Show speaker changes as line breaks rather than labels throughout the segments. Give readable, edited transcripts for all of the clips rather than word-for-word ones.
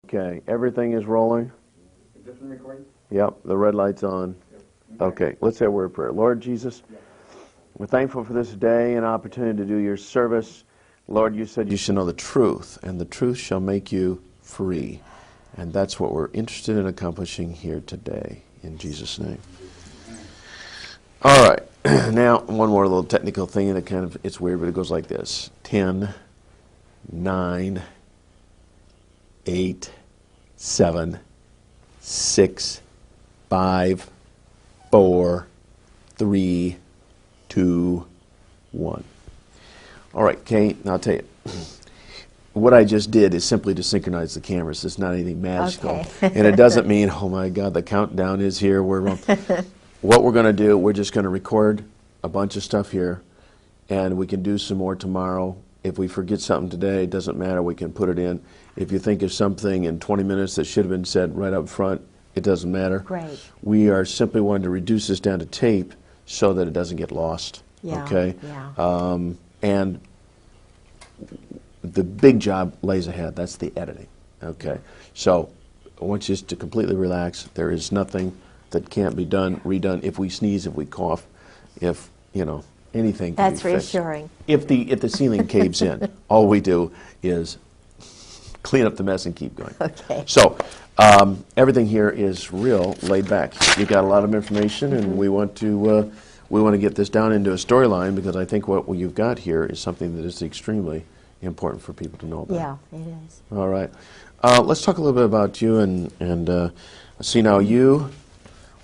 Okay, everything is rolling?
Is this one recording?
Yep, the red light's on.
Yep.
Okay, let's say a word of prayer. Lord Jesus, we're thankful for this day and opportunity to do your service. Lord, you said you should know the truth, and the truth shall make you free. And that's what we're interested in accomplishing here today, in Jesus' name. All right, now one more little technical thing, and it's weird, but it goes like this. 10, 9, 8, 7, 6, 5, 4, 3, 2, 1. All right, Kate, now I'll tell you. What I just did is simply to synchronize the cameras. It's not anything magical.
Okay.
And it doesn't mean, oh my God, the countdown is here. What we're going to do, we're just going to record a bunch of stuff here, and we can do some more tomorrow. If we forget something today, it doesn't matter. We can put it in. If you think of something in 20 minutes that should have been said right up front, it doesn't matter.
Great.
We are simply wanting to reduce this down to tape so that it doesn't get lost.
Yeah.
Okay?
Yeah.
And the big job lays ahead. That's the editing. Okay? So I want you just to completely relax. There is nothing that can't be done, redone. If we sneeze, if we cough, if, anything can
That's
be fixed.
reassuring.
If the ceiling caves in, all we do is clean up the mess and keep going.
Okay.
So everything here is real laid back. You've got a lot of information, and we want to get this down into a storyline, because I think what you've got here is something that is extremely important for people to know about.
Yeah, it is.
All right. Let's talk a little bit about you, and see now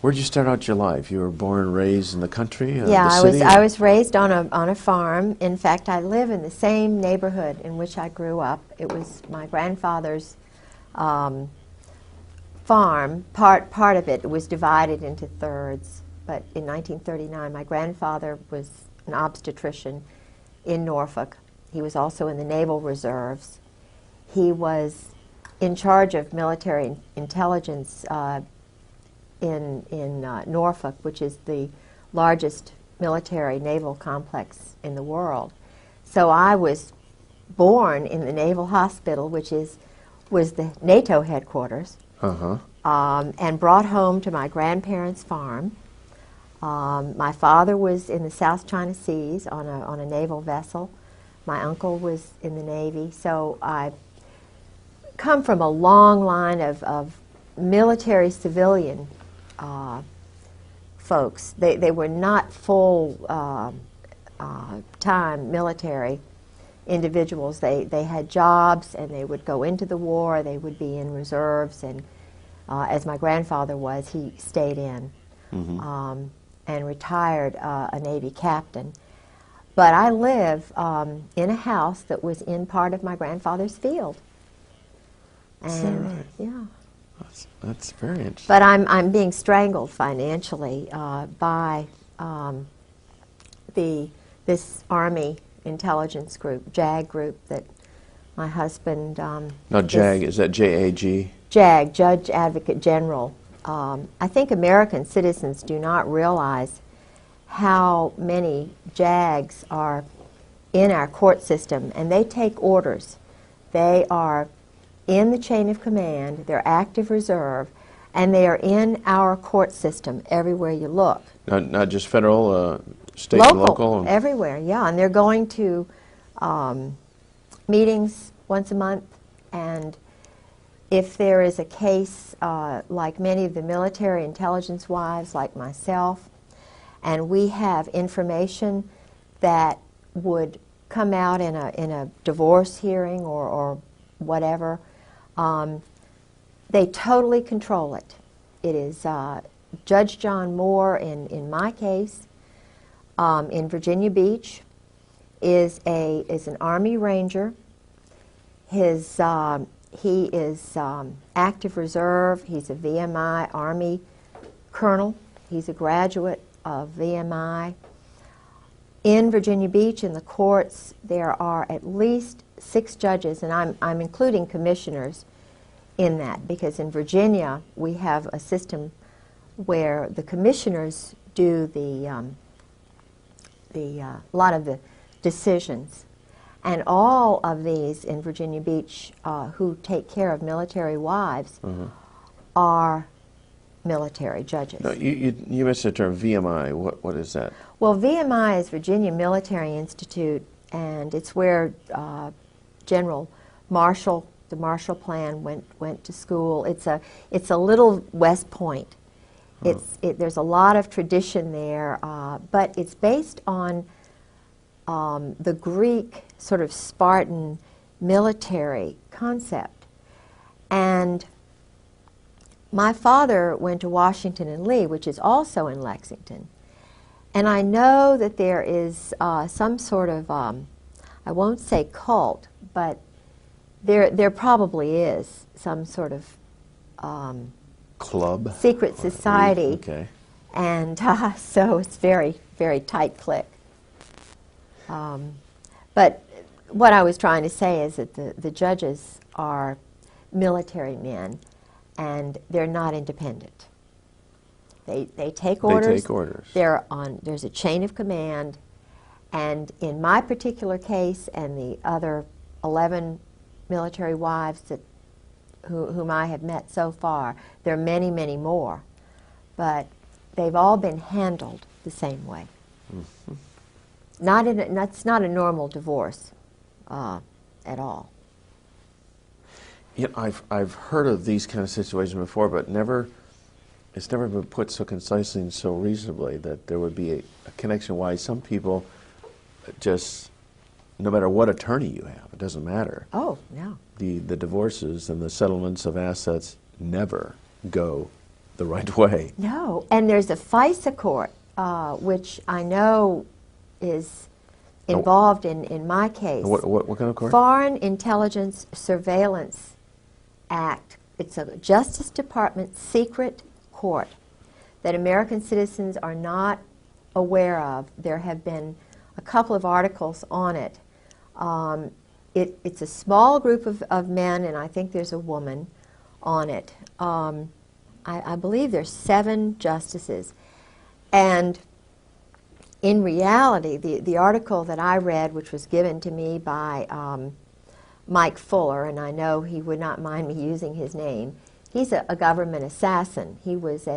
where'd you start out your life? You were born and raised in the country?
Yeah,
the city?
I was raised on a farm. In fact, I live in the same neighborhood in which I grew up. It was my grandfather's farm. Part of it was divided into thirds. But in 1939, my grandfather was an obstetrician in Norfolk. He was also in the Naval Reserves. He was in charge of military intelligence in Norfolk, which is the largest military naval complex in the world. So I was born in the Naval Hospital, which was the NATO headquarters, and brought home to my grandparents' farm. My father was in the South China Seas on a naval vessel. My uncle was in the Navy. So I come from a long line of military civilian folks. They were not full time military individuals. They had jobs, and they would go into the war. They would be in reserves, and as my grandfather was, he stayed in and retired a Navy captain. But I live in a house that was in part of my grandfather's field.
Is that
And
right?
yeah.
That's very interesting.
But I'm being strangled financially by this Army intelligence group, JAG group, that my husband.
Now, JAG, is that JAG?
JAG, Judge Advocate General. I think American citizens do not realize how many JAGs are in our court system, and they take orders. They are in the chain of command, they're active reserve, and they are in our court system everywhere you look.
Not just federal, state and local?
Everywhere, yeah. And they're going to meetings once a month, and if there is a case like many of the military intelligence wives like myself, and we have information that would come out in a divorce hearing or whatever, they totally control it. It is Judge John Moore in my case in Virginia Beach is an Army Ranger. He is active reserve. He's a VMI Army colonel. He's a graduate of VMI. In Virginia Beach, in the courts, there are at least 6 judges, and I'm including commissioners in that, because in Virginia we have a system where the commissioners do a lot of the decisions, And all of these in Virginia Beach who take care of military wives are military judges.
No, you mentioned the term VMI. What is that?
Well, VMI is Virginia Military Institute, and it's where General Marshall, the Marshall Plan, went to school. It's a little West Point. There's a lot of tradition there, but it's based on the Greek sort of Spartan military concept. And my father went to Washington and Lee, which is also in Lexington. And I know that there is some sort of, I won't say cult, but there probably is some sort of
club?
Secret society.
Okay.
And so it's very, very tight clique. But what I was trying to say is that the judges are military men, and they're not independent. They take orders.
They take orders.
There's a chain of command, and in my particular case and the other 11 military wives whom I have met so far, there are many, many more, but they've all been handled the same way. Mm-hmm. That's not a normal divorce at all.
You know, I've heard of these kind of situations before, but it's never been put so concisely and so reasonably that there would be a connection why some people just, no matter what attorney you have, it doesn't matter.
Oh, no.
The divorces and the settlements of assets never go the right way.
No, and there's a FISA court, which I know is involved in my case.
What kind of court?
Foreign Intelligence Surveillance Act. It's a Justice Department secret court that American citizens are not aware of. There have been a couple of articles on it. It's a small group of men, and I think there's a woman on it. I believe there's 7 justices. And in reality, the article that I read, which was given to me by Mike Fuller, and I know he would not mind me using his name, he's a government assassin. He was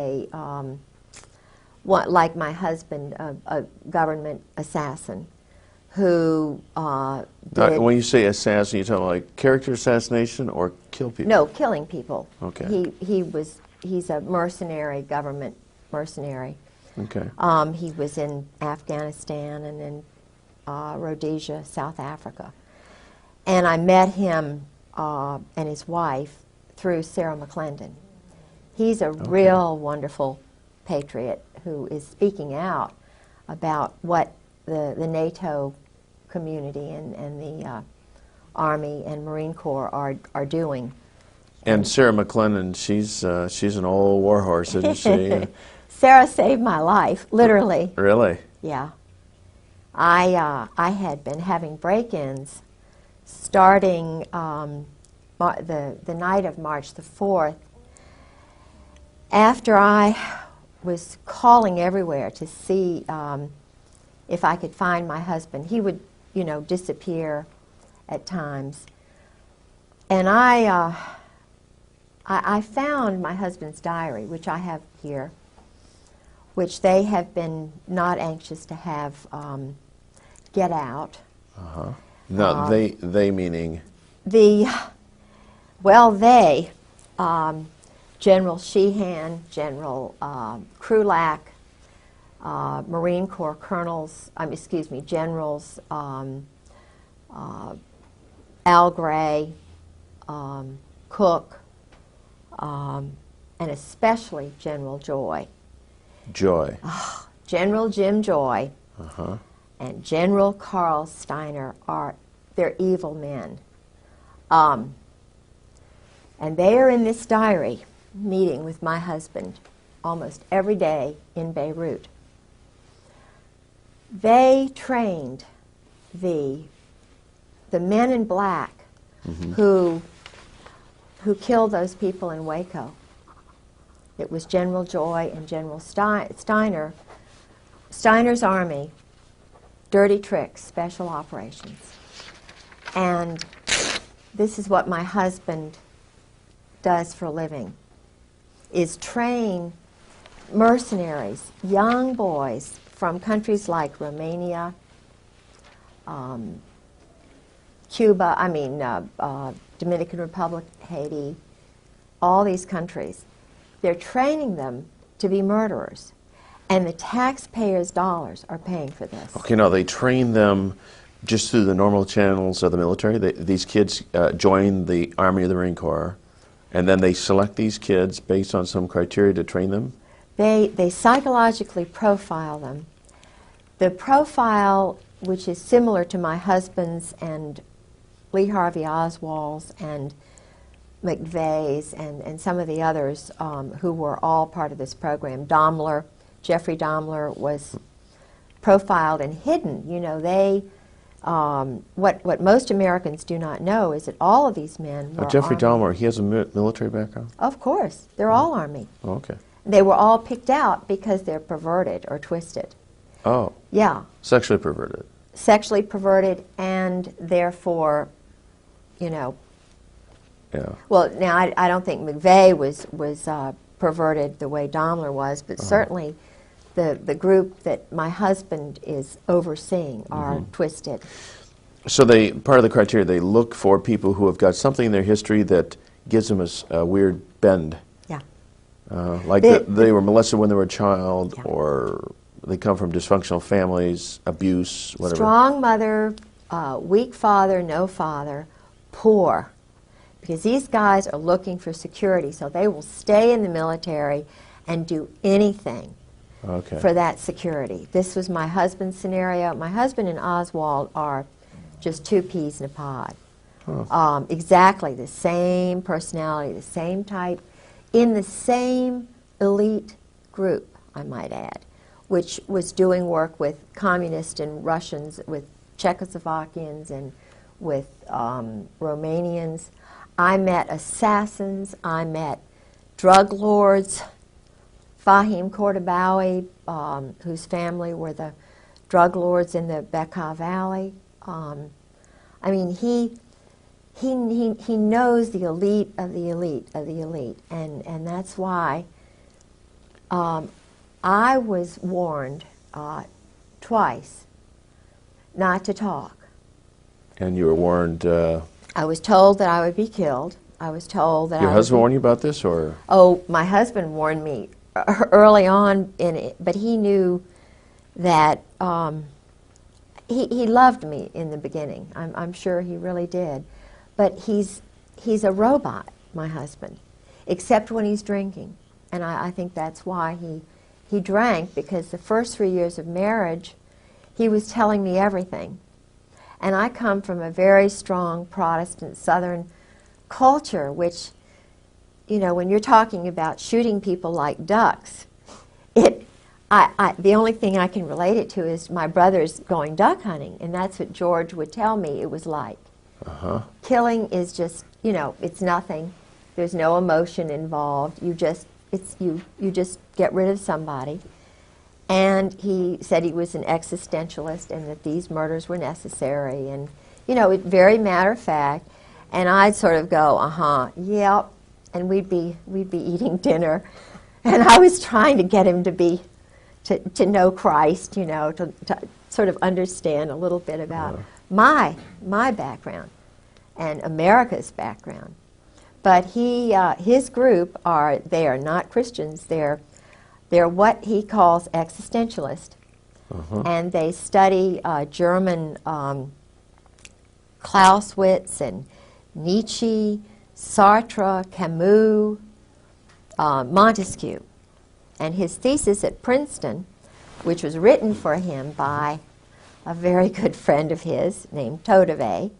like my husband, a government assassin who did...
When you say assassin, you're talking like character assassination or kill people?
No, killing people.
Okay.
He's a mercenary, government mercenary.
Okay.
He was in Afghanistan and in Rhodesia, South Africa. And I met him and his wife through Sarah McClendon. He's a real wonderful patriot who is speaking out about what the NATO community and the Army and Marine Corps are doing.
And Sarah McClendon, she's an old warhorse, isn't she?
Sarah saved my life, literally.
Really?
Yeah. I had been having break-ins starting the night of March the 4th, after I was calling everywhere to see if I could find my husband. He would, disappear at times. And I found my husband's diary, which I have here, which they have been not anxious to have get out.
Uh-huh. No, they meaning?
General Sheehan, General Krulak, Marine Corps colonels, generals, Al Gray, Cook, and especially General Joy.
Joy.
General Jim Joy.
Uh-huh.
And General Carl Steiner they're evil men. And they are in this diary meeting with my husband almost every day in Beirut. They trained the men in black who killed those people in Waco. It was General Joy and General Steiner. Steiner's army, dirty tricks, special operations. And this is what my husband does for a living, is train mercenaries, young boys from countries like Romania, Cuba, Dominican Republic, Haiti, all these countries. They're training them to be murderers. And the taxpayers' dollars are paying for this.
Okay, now they train them just through the normal channels of the military. These kids join the Army or the Marine Corps, and then they select these kids based on some criteria to train them?
They psychologically profile them. The profile, which is similar to my husband's and Lee Harvey Oswald's and McVeigh's and some of the others who were all part of this program. Jeffrey Dahmler was profiled and hidden. You know, what most Americans do not know is that all of these men were
Jeffrey
Army.
Dahmer, he has a military background?
Of course. They're all Army.
Oh, okay.
They were all picked out because they're perverted or twisted.
Oh.
Yeah.
Sexually perverted.
Sexually perverted and therefore, you know.
Yeah.
Well, now I don't think McVeigh was perverted the way Dahmler was, but certainly the group that my husband is overseeing are twisted.
So part of the criteria, they look for people who have got something in their history that gives them a weird bend.
Yeah.
Like they were molested when they were a child,
Yeah.
or they come from dysfunctional families, abuse, whatever.
Strong mother, weak father, no father, poor. Because these guys are looking for security, so they will stay in the military and do anything for that security. This was my husband's scenario. My husband and Oswald are just two peas in a pod.
Huh.
Exactly the same personality, the same type, in the same elite group, I might add, which was doing work with communists and Russians, with Czechoslovakians and with Romanians. I met assassins, I met drug lords, Fahim Kordobawi, whose family were the drug lords in the Bekaa Valley. I mean, he knows the elite of the elite of the elite, and that's why I was warned twice not to talk.
And you were warned...
I was told that I would be killed. I was told that
Your husband warned you about this, or?
Oh, my husband warned me early on in it, but he knew that he loved me in the beginning. I'm sure he really did. But he's a robot, my husband, except when he's drinking. And I think that's why he drank, because the first 3 years of marriage, he was telling me everything. And I come from a very strong Protestant Southern culture, which, you know, when you're talking about shooting people like ducks, the only thing I can relate it to is my brothers going duck hunting, and that's what George would tell me it was like. Killing is just, you know, it's nothing. There's no emotion involved. You just get rid of somebody. And he said he was an existentialist and that these murders were necessary, and, you know, it very matter of fact. And I'd sort of go, yep, and we'd be eating dinner, and I was trying to get him to know Christ, you know, to sort of understand a little bit about my background and America's background. But his group they are not Christians. They're what he calls existentialist, and they study German Clausewitz and Nietzsche, Sartre, Camus, Montesquieu. And his thesis at Princeton, which was written for him by a very good friend of his named Todeve,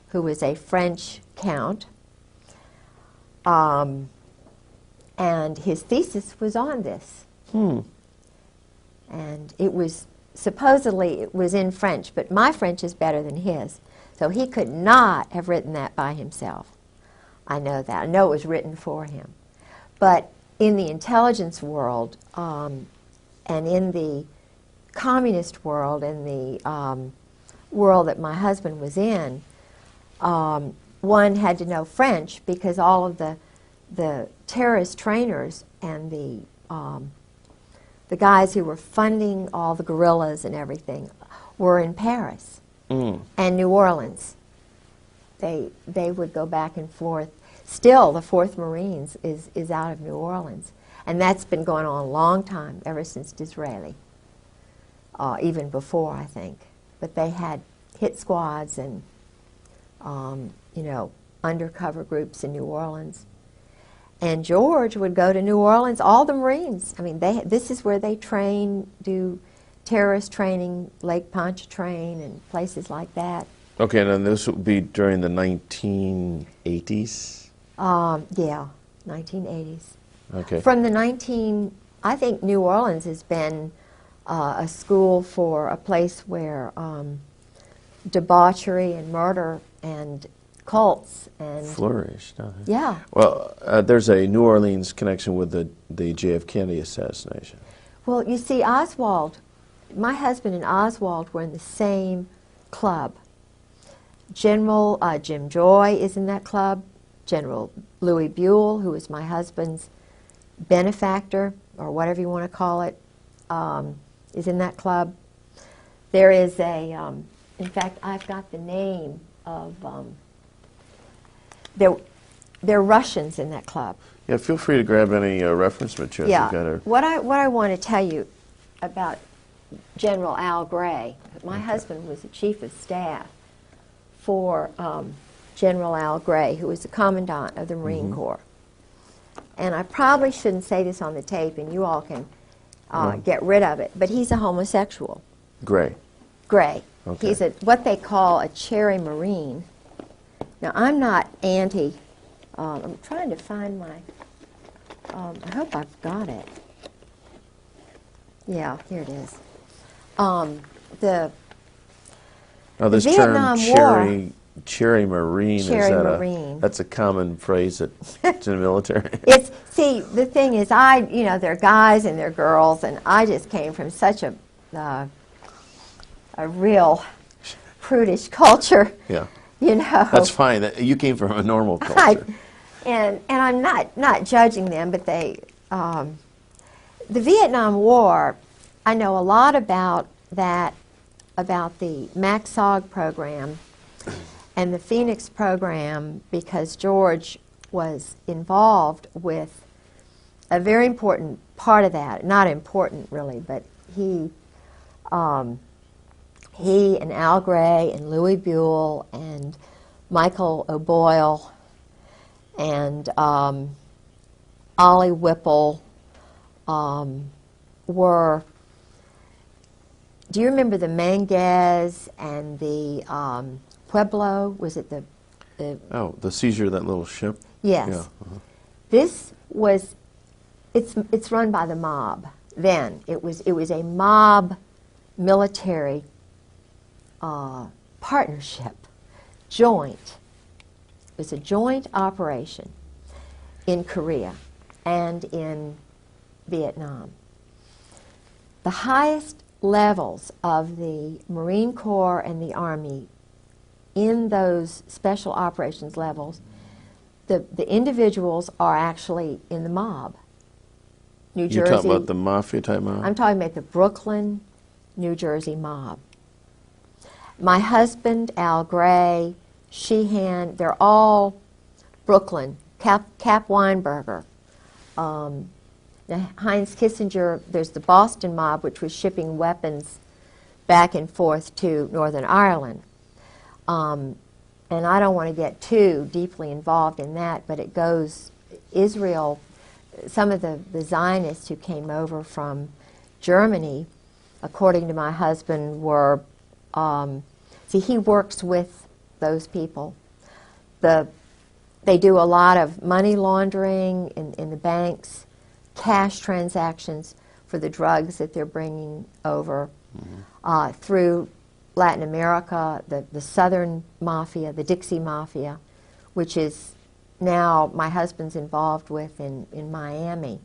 who was a French count, and his thesis was on this. And it was, supposedly it was in French, but my French is better than his. So he could not have written that by himself. I know that. I know it was written for him. But in the intelligence world, and in the communist world, and the world that my husband was in, one had to know French because all of the terrorist trainers and the guys who were funding all the guerrillas and everything were in Paris and New Orleans. They would go back and forth. Still, the 4th Marines is out of New Orleans. And that's been going on a long time, ever since Disraeli, even before, I think. But they had hit squads and, you know, undercover groups in New Orleans. And George would go to New Orleans, all the Marines. I mean, this is where they train, do terrorist training, Lake Pontchartrain and places like that.
Okay, and then this would be during the 1980s?
Yeah, 1980s.
Okay.
From the I think New Orleans has been a school for a place where debauchery and murder and cults and
flourished.
yeah.
Well, there's a New Orleans connection with the JF Kennedy assassination.
Well, you see, Oswald, my husband and Oswald were in the same club. General Jim Joy is in that club. General Louis Buell, who is my husband's benefactor, or whatever you want to call it, is in that club. There is a, in fact, I've got the name of, there are Russians in that club.
Yeah, feel free to grab any reference materials.
Yeah.
You've got her.
What I want to tell you about General Al Gray, my husband was the chief of staff for General Al Gray, who was the commandant of the Marine Corps. And I probably shouldn't say this on the tape, and you all can get rid of it, but he's a homosexual.
Gray.
Gray.
Okay.
He's what they call a cherry Marine. Now, I'm not anti, I'm trying to find my, I hope I've got it. Yeah, here it is.
This
Vietnam
term, cherry Marine,
Cherry
is that
Marine.
that's a common phrase in the military?
See, the thing is, you know, they're guys and they're girls, and I just came from such a real prudish culture.
Yeah.
You know.
That's fine. You came from a normal culture.
And I'm not judging them, but they, the Vietnam War, I know a lot about that, about the MACSOG program and the Phoenix program, because George was involved with a very important part of that. Not important, really, but he and Al Gray and Louis Buell and Michael O'Boyle and Ollie Whipple were. Do you remember the Manguez and the Pueblo? Was it the
the seizure of that little ship?
Yes.
Yeah.
This was. It's run by the mob. Then it was a mob military partnership, joint. It was a joint operation in Korea and in Vietnam. The highest levels of the Marine Corps and the Army in those special operations levels, the individuals are actually in the mob. New Jersey.
You're talking about the mafia type mob?
I'm talking about the Brooklyn, New Jersey mob. My husband, Al Gray, Sheehan, they're all Brooklyn. Cap Weinberger. Now, Heinz Kissinger, there's the Boston mob, which was shipping weapons back and forth to Northern Ireland. And I don't want to get too deeply involved in that, but it goes, Israel, some of the Zionists who came over from Germany, according to my husband, were, see, he works with those people. They do a lot of money laundering in the banks, cash transactions for the drugs that they're bringing over through Latin America, the Southern Mafia, the Dixie Mafia, which is now my husband's involved with in Miami.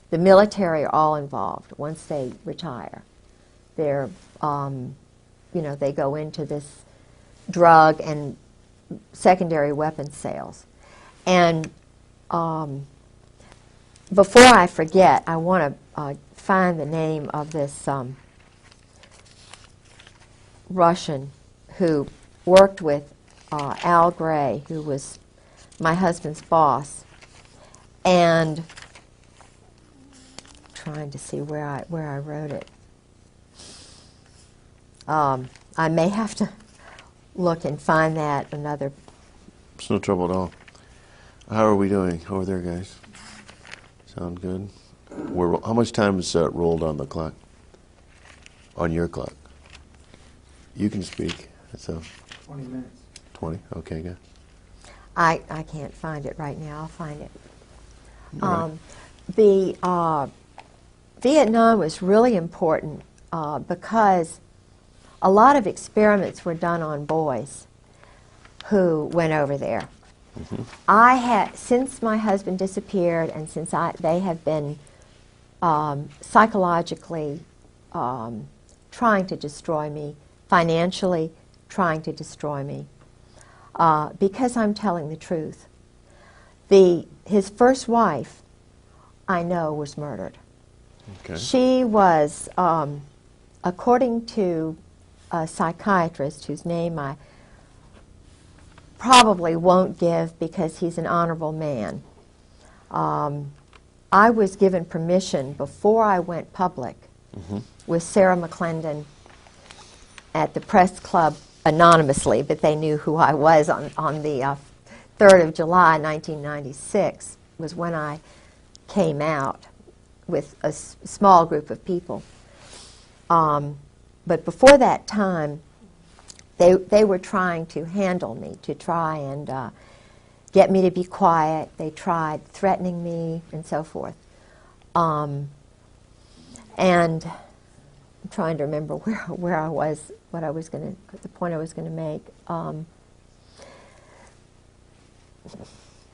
The military are all involved once they retire. They're, you know, they go into this drug and secondary weapons sales. And before I forget, I want to find the name of this Russian who worked with Al Gray, who was my husband's boss, and trying to see where I wrote it. I may have to look and find that another.
It's no trouble at all. How are we doing over there, guys? Sound good? How much time is rolled on the clock? On your clock? You can speak. So
20 minutes.
20? Okay, good.
I can't find it right now. I'll find it.
Right.
The Vietnam was really important because a lot of experiments were done on boys who went over there.
Mm-hmm.
I had, since my husband disappeared, and since they have been psychologically trying to destroy me, financially trying to destroy me, because I'm telling the truth. His first wife, I know, was murdered.
Okay.
She was, according to a psychiatrist whose name I probably won't give because he's an honorable man. I was given permission before I went public with Sarah McClendon at the press club anonymously, but they knew who I was on the 3rd of July, 1996, was when I came out with a small group of people. But before that time, they were trying to handle me, to try and get me to be quiet. They tried threatening me and so forth. And I'm trying to remember where I was, what I was going to, the point I was going to make.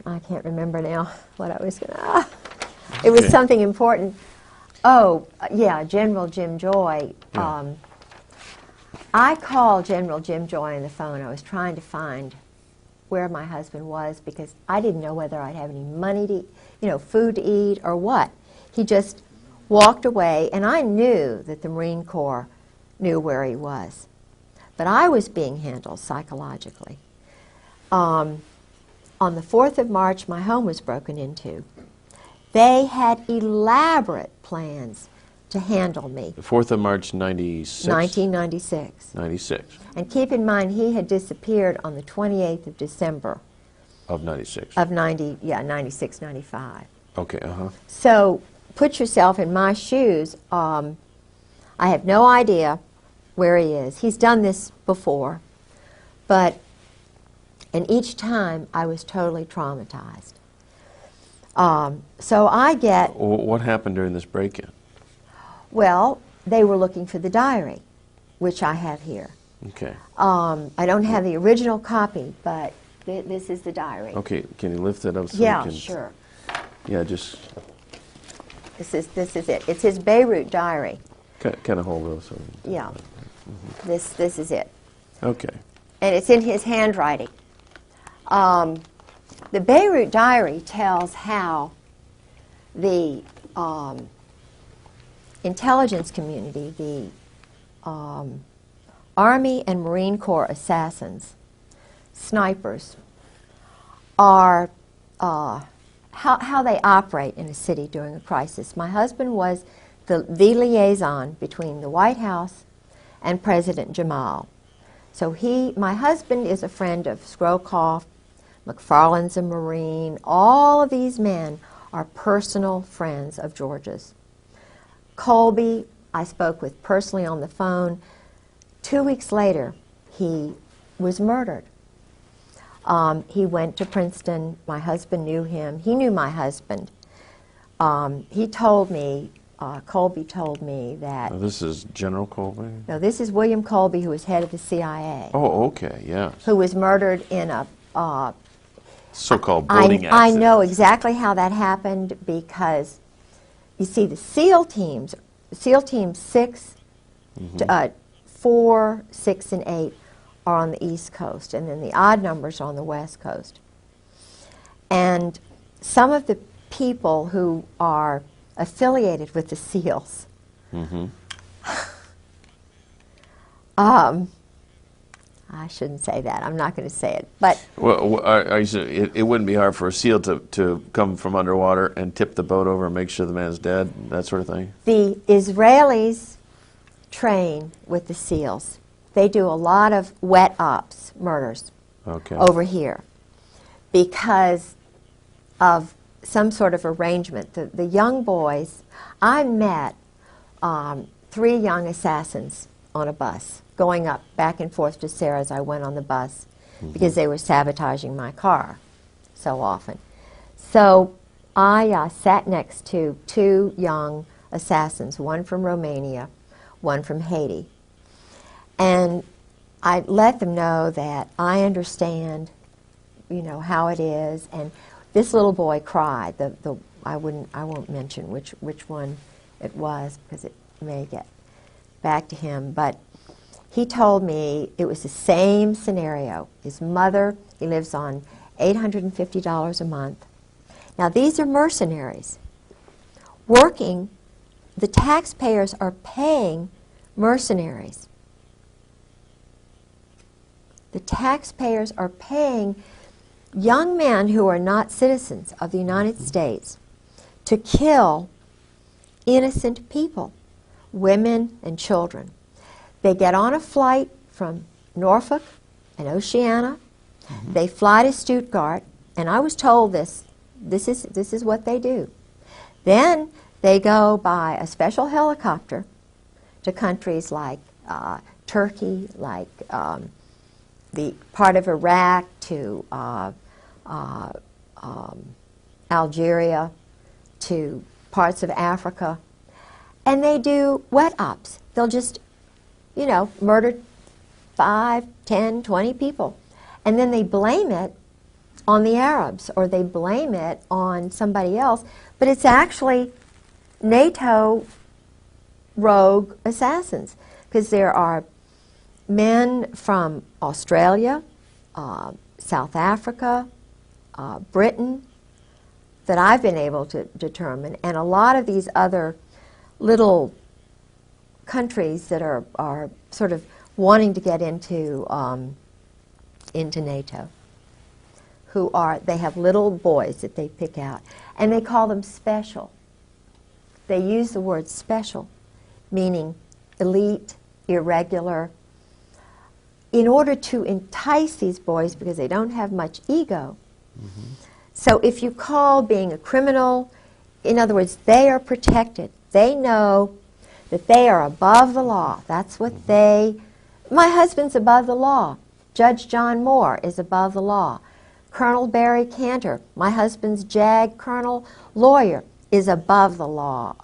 I can't remember now what I was going to. It was something important. Oh, yeah, General Jim Joy.
Yeah.
I called General Jim Joy on the phone. I was trying to find where my husband was because I didn't know whether I'd have any money to, food to eat or what. He just walked away, and I knew that the Marine Corps knew where he was. But I was being handled psychologically. On the 4th of March, my home was broken into. They had elaborate plans to handle me.
The 4th of March, 96?
1996.
96.
And keep in mind, he had disappeared on the 28th of December.
Of 96.
Of 96, 95.
Okay,
So put yourself in my shoes. I have no idea where he is. He's done this before, and each time I was totally traumatized. So I get...
What happened during this break-in?
Well, they were looking for the diary, which I have here.
Okay.
I don't have the original copy, but this is the diary.
Okay, can you lift it up so
Yeah,
we can...
sure.
Yeah, just...
This is it. It's his Beirut diary.
Kind of hold those. So
Yeah. This is it.
Okay.
And it's in his handwriting. The Beirut diary tells how the intelligence community, the Army and Marine Corps assassins, snipers, are how they operate in a city during a crisis. My husband was the liaison between the White House and President Jamal. So my husband is a friend of Scrowcroft, McFarland's a Marine. All of these men are personal friends of George's. Colby, I spoke with personally on the phone. 2 weeks later, he was murdered. He went to Princeton. My husband knew him. He knew my husband. He told me, Colby told me that...
Now this is General Colby?
No, this is William Colby, who was head of the CIA.
Oh, okay, yes.
Who was murdered in a...
so-called boating accident.
I know exactly how that happened because, you see, the SEAL teams, SEAL Team 6, 4, 6, and 8, are on the East Coast, and then the odd numbers are on the West Coast. And some of the people who are affiliated with the SEALs, I shouldn't say that. I'm not going to say it. But
well, it wouldn't be hard for a SEAL to come from underwater and tip the boat over and make sure the man's dead, that sort of thing?
the Israelis train with the SEALs. They do a lot of wet ops, murders, over here because of some sort of arrangement. The young boys, I met 3 young assassins on a bus, going up back and forth to Sarah as I went on the bus because they were sabotaging my car so often. So I sat next to 2 young assassins, one from Romania, one from Haiti. And I let them know that I understand, how it is. And this little boy cried. I won't mention which one it was because it may get back to him. But he told me it was the same scenario. His mother, he lives on $850 a month. Now these are mercenaries working. The taxpayers are paying mercenaries. The taxpayers are paying young men who are not citizens of the United States to kill innocent people, women and children. They get on a flight from Norfolk and Oceana. They fly to Stuttgart, and I was told this is what they do. Then they go by a special helicopter to countries like Turkey, like the part of Iraq, to Algeria, to parts of Africa, and they do wet ops. They'll just, murder 5, 10, 20 people, and then they blame it on the Arabs, or they blame it on somebody else, but it's actually NATO rogue assassins, because there are men from Australia, South Africa, Britain, that I've been able to determine, and a lot of these other little countries that are sort of wanting to get into NATO, they have little boys that they pick out, and they call them special. They use the word special, meaning elite, irregular, in order to entice these boys because they don't have much ego. So if you call being a criminal, in other words, they are protected. They know that they are above the law. That's what my husband's above the law. Judge John Moore is above the law. Colonel Barry Cantor, my husband's JAG colonel lawyer, is above the law.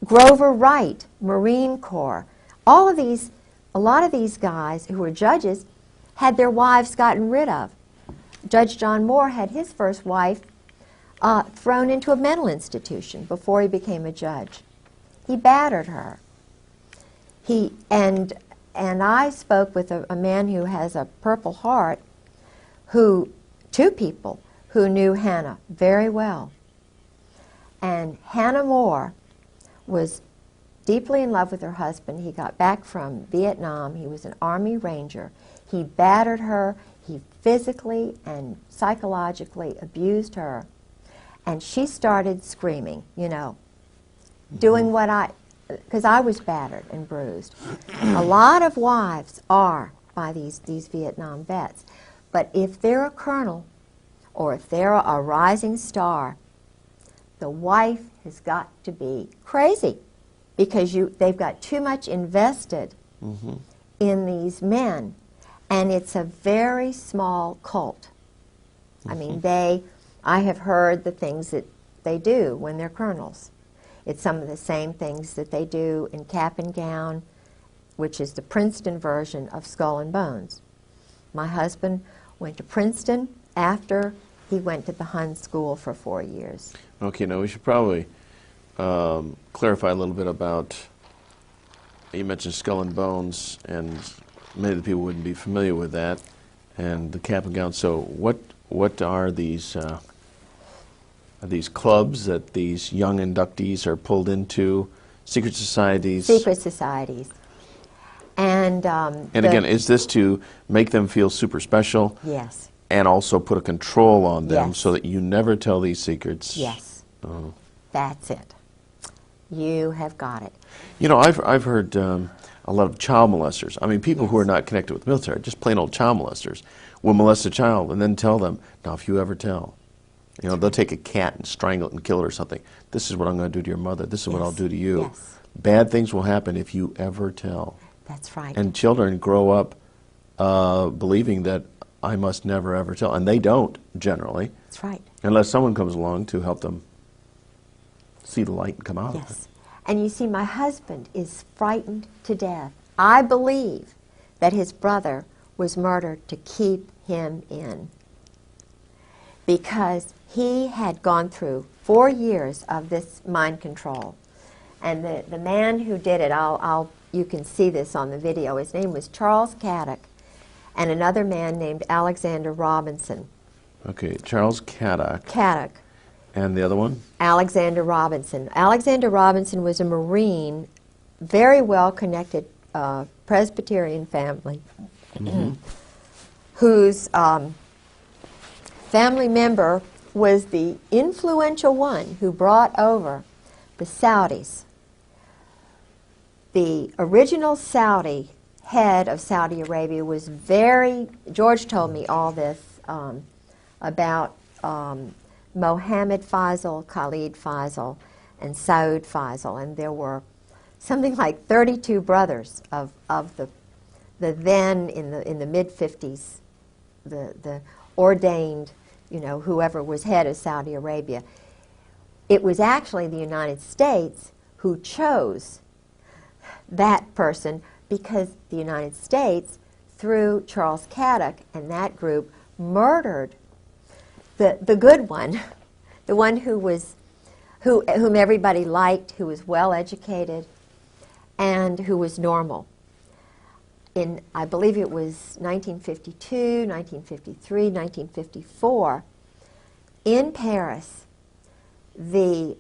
Grover Wright, Marine Corps. A lot of these guys who were judges had their wives gotten rid of. Judge John Moore had his first wife thrown into a mental institution before he became a judge. He battered her. And I spoke with a man who has a Purple Heart, 2 people who knew Hannah very well. And Hannah Moore was deeply in love with her husband. He got back from Vietnam. He was an Army Ranger. He battered her. He physically and psychologically abused her. And she started screaming, doing because I was battered and bruised. A lot of wives are by these Vietnam vets. But if they're a colonel or if they're a rising star, the wife has got to be crazy because they've got too much invested in these men. And it's a very small cult. I mean, I have heard the things that they do when they're colonels. It's some of the same things that they do in Cap and Gown, which is the Princeton version of Skull and Bones. My husband went to Princeton after he went to the Hun School for 4 years.
Okay, now we should probably clarify a little bit about, you mentioned Skull and Bones, and Many of the people wouldn't be familiar with that, and the cap and gown. So what are these clubs that these young inductees are pulled into? Secret societies?
Secret societies. And
again, is this to make them feel super special?
Yes.
And also put a control on them
Yes.
so that you never tell these secrets?
Yes.
Oh.
That's it. You have got it.
You know, I've heard a lot of child molesters. I mean, people who are not connected with the military, just plain old child molesters, will molest a child and then tell them, now if you ever tell, you know, they'll take a cat and strangle it and kill it or something. This is what I'm going to do to your mother. This is what I'll do to you.
Yes.
Bad things will happen if you ever tell.
That's right.
And children grow up believing that I must never ever tell. And they don't, generally.
That's right.
Unless someone comes along to help them see the light and come out of it.
Yes. And you see, my husband is frightened to death. I believe that his brother was murdered to keep him in, because he had gone through 4 years of this mind control. And the man who did it, you can see this on the video, his name was Charles Caddock, and another man named Alexander Robinson.
Okay, Charles Caddock.
Caddock.
And the other one?
Alexander Robinson. Alexander Robinson was a Marine, very well-connected Presbyterian family, whose family member was the influential one who brought over the Saudis. The original Saudi head of Saudi Arabia was George told me all this about Mohammed Faisal, Khalid Faisal, and Saud Faisal, and there were something like 32 brothers of the then in the mid-50s, the ordained, you know, whoever was head of Saudi Arabia. It was actually the United States who chose that person, because the United States, through Charles Caddock and that group, murdered the good one, the one whom everybody liked, who was well educated, and who was normal. In, I believe it was 1952, 1953, 1954, in Paris, the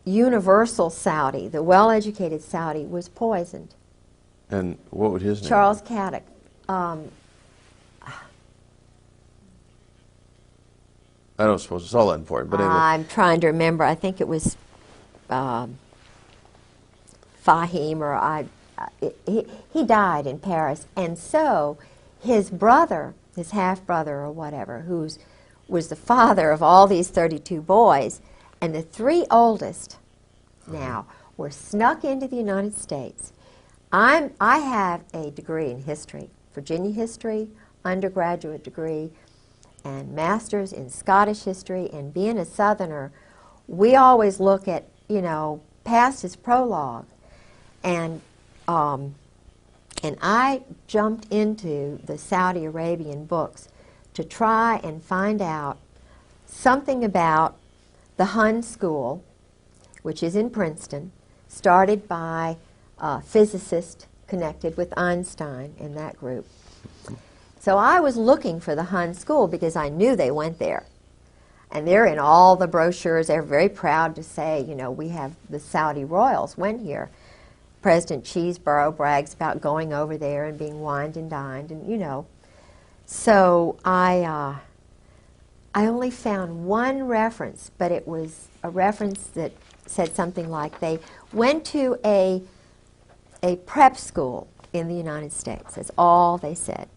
universal Saudi, the well-educated Saudi, was poisoned.
And what would his name
Charles
be?
Caddock.
I don't suppose it's all that important, but anyway.
I'm trying to remember. I think it was Fahim, or he died in Paris. And so his brother, his half-brother or whatever, was the father of all these 32 boys, and the 3 oldest now were snuck into the United States. I have a degree in history, Virginia history, undergraduate degree, and master's in Scottish history. And being a Southerner, we always look at, you know, past is prologue. And I jumped into the Saudi Arabian books to try and find out something about the Hun School, which is in Princeton, started by a physicist connected with Einstein in that group. So I was looking for the Hun School because I knew they went there. And they're in all the brochures. They're very proud to say, you know, we have the Saudi royals went here. President Cheeseborough brags about going over there and being wined and dined, and, you know. So I only found one reference, but it was a reference that said something like they went to a prep school in the United States. That's all they said.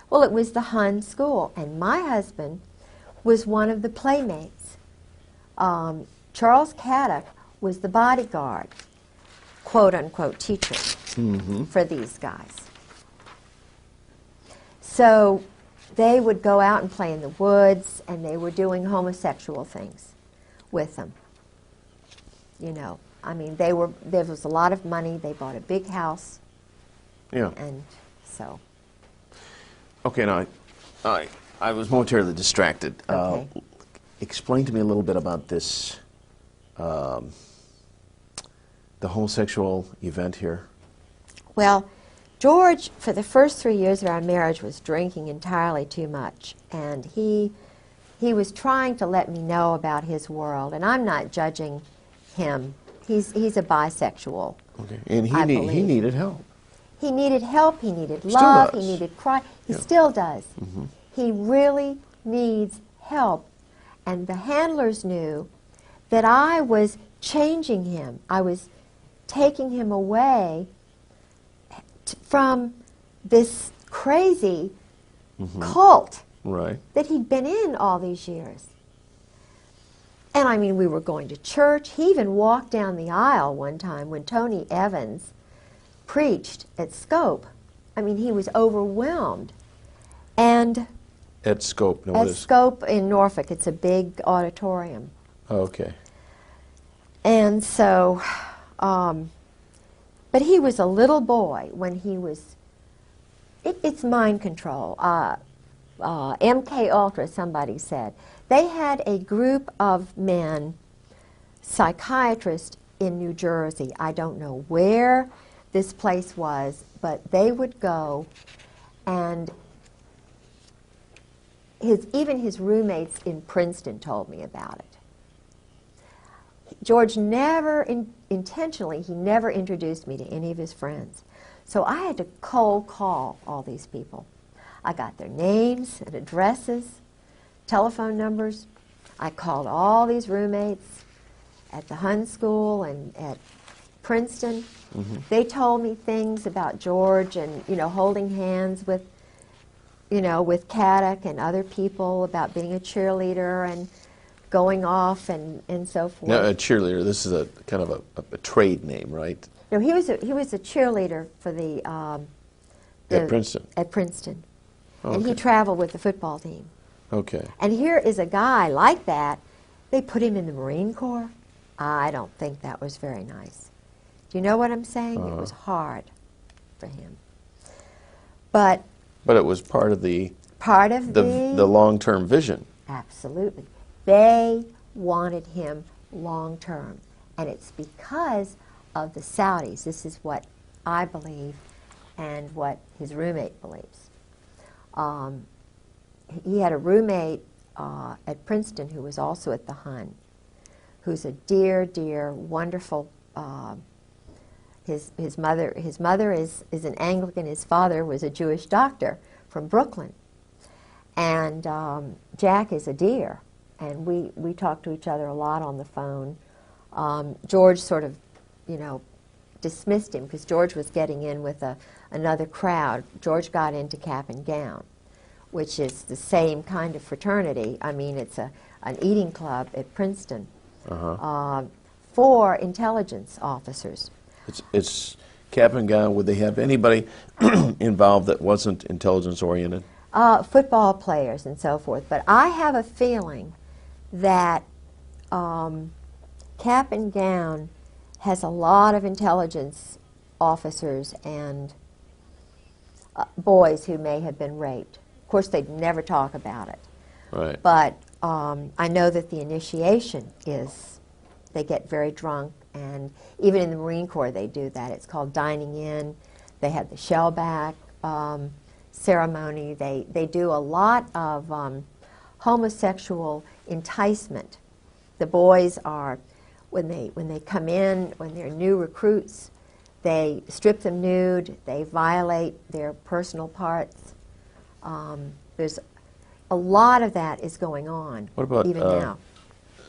Well, it was the Hun School, and my husband was one of the playmates. Charles Caddock was the bodyguard, quote-unquote teacher for these guys. So they would go out and play in the woods, and they were doing homosexual things with them. You know, I mean, there was a lot of money. They bought a big house.
Yeah.
And so.
Okay, now I was momentarily distracted.
Okay.
Explain to me a little bit about this, the homosexual event here.
Well, George, for the first 3 years of our marriage, was drinking entirely too much, and he was trying to let me know about his world, and I'm not judging him. He's a bisexual.
Okay. And
I
he
believe.
needed help.
He needed help, he needed
Still
love,
does.
he needed cry. He
Yeah.
still does.
Mm-hmm.
He really needs help. And the handlers knew that I was changing him. I was taking him away from this crazy cult
Right.
that he'd been in all these years. And I mean, we were going to church. He even walked down the aisle one time when Tony Evans preached at Scope. I mean, he was overwhelmed. And
At Scope. No,
at
what is?
Scope in Norfolk, it's a big auditorium.
Oh, okay.
And so, but he was a little boy when he was, it's mind control. MK Ultra, somebody said. They had a group of men, psychiatrists in New Jersey. I don't know where this place was, but they would go, and even his roommates in Princeton told me about it. George never, intentionally, he never introduced me to any of his friends. So I had to cold call all these people. I got their names and addresses, telephone numbers. I called all these roommates at the Hun School and at Princeton.
Mm-hmm.
They told me things about George and, holding hands with, with Caddick and other people, about being a cheerleader and going off and so forth.
Now, a cheerleader, this is a kind of a trade name, right?
No, he was a cheerleader for the
At Princeton.
At Princeton.
Oh,
And he
okay.
traveled with the football team.
Okay.
And here is a guy like that. They put him in the Marine Corps. I don't think that was very nice. Do you know what I'm saying? It was hard for him. But
it was part of the
the
long-term vision.
Absolutely. They wanted him long term. And it's because of the Saudis. This is what I believe and what his roommate believes. He had a roommate at Princeton who was also at the Hun, who's a dear, dear, wonderful. His mother is an Anglican. His father was a Jewish doctor from Brooklyn, and Jack is a dear. And we talk to each other a lot on the phone. George sort of, dismissed him because George was getting in with another crowd. George got into Cap and Gown, which is the same kind of fraternity. I mean, it's an eating club at Princeton for intelligence officers.
It's Cap and Gown. Would they have anybody involved that wasn't intelligence-oriented?
Football players and so forth. But I have a feeling that Cap and Gown has a lot of intelligence officers and boys who may have been raped. Of course, they'd never talk about it.
Right.
But I know that the initiation is, they get very drunk, and even in the Marine Corps they do that. It's called dining in. They have the shellback ceremony. They do a lot of homosexual enticement. The boys are, when they come in, when they're new recruits, they strip them nude, they violate their personal parts. There's a lot of that is going on.
What about
even now?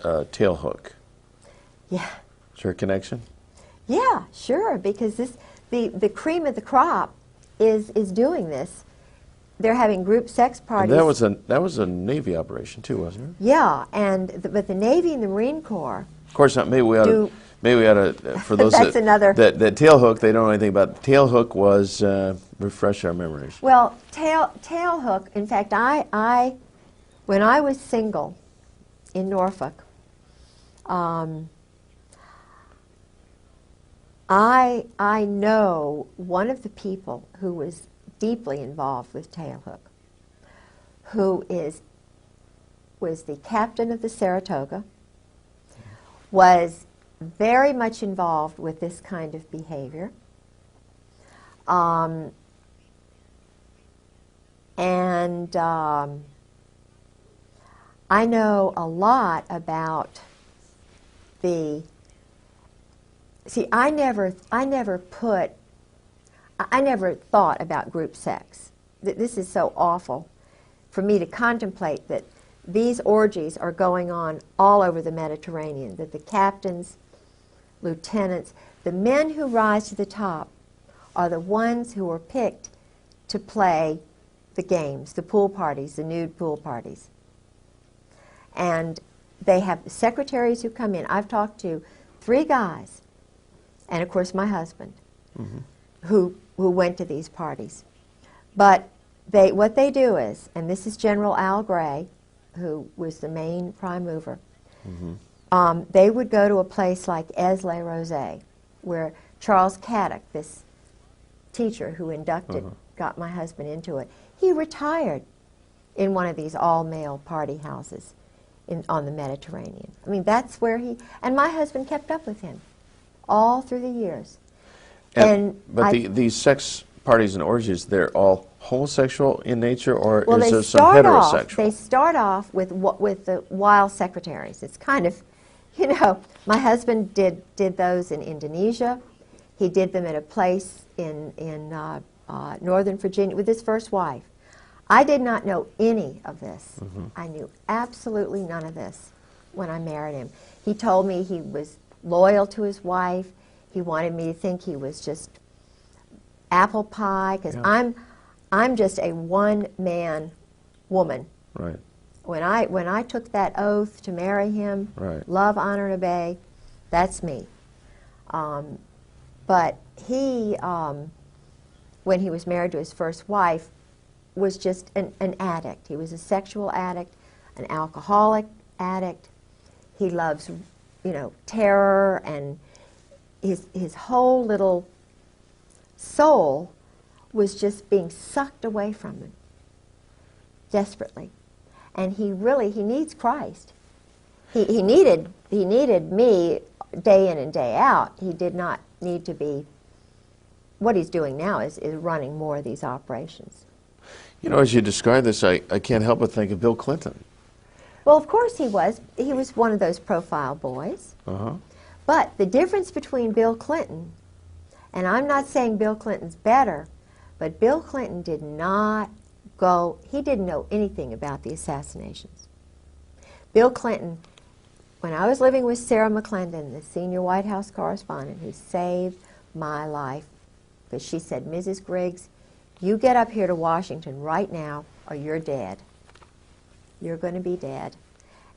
Tailhook?
Yeah.
Is there a connection?
Yeah, sure, because the cream of the crop is doing this. They're having group sex parties.
And that was a Navy operation too, wasn't it?
Yeah, but the Navy and the Marine Corps.
Of course not. Maybe we ought to for those
That's another.
that tailhook they don't know anything about. Tailhook was refresh our memories.
Well, tailhook. In fact, I when I was single in Norfolk, I know one of the people who was deeply involved with tailhook, who was the captain of the Saratoga, was very much involved with this kind of behavior. And I know a lot about the, see, I never thought about group sex. This is so awful for me to contemplate that these orgies are going on all over the Mediterranean, that the captains, lieutenants, the men who rise to the top are the ones who are picked to play the games, the pool parties, the nude pool parties. And they have secretaries who come in. I've talked to 3 guys, and of course my husband, who went to these parties. But what they do is, and this is General Al Gray, who was the main prime mover, they would go to a place like Aix-les-Rosé, where Charles Caddock, this teacher who inducted, got my husband into it, he retired in one of these all-male party houses on the Mediterranean. I mean, that's where and my husband kept up with him all through the years.
But these sex parties and orgies, they're all homosexual in nature, or is there some heterosexual?
They start off with the wild secretaries. It's kind of, you know, my husband did those in Indonesia. He did them at a place in Northern Virginia with his first wife. I did not know any of this. I knew absolutely none of this when I married him. He told me he was loyal to his wife. He wanted me to think he was just apple pie, because I'm just a one-man woman.
Right.
When I took that oath to marry him, love, honor, and obey, that's me. But he, when he was married to his first wife, was just an addict. He was a sexual addict, an alcoholic addict. He loves, you know, terror, and his whole little soul was just being sucked away from him desperately. And he needs Christ. He needed me day in and day out. He did not need to be. What he's doing now is running more of these operations.
You know, as you describe this, I can't help but think of Bill Clinton.
Well, of course he was. He was one of those profile boys. But the difference between Bill Clinton, and I'm not saying Bill Clinton's better, but Bill Clinton did not he didn't know anything about the assassinations. Bill Clinton, when I was living with Sarah McClendon, the senior White House correspondent, who saved my life, because she said, Mrs. Griggs, you get up here to Washington right now or you're dead. You're going to be dead.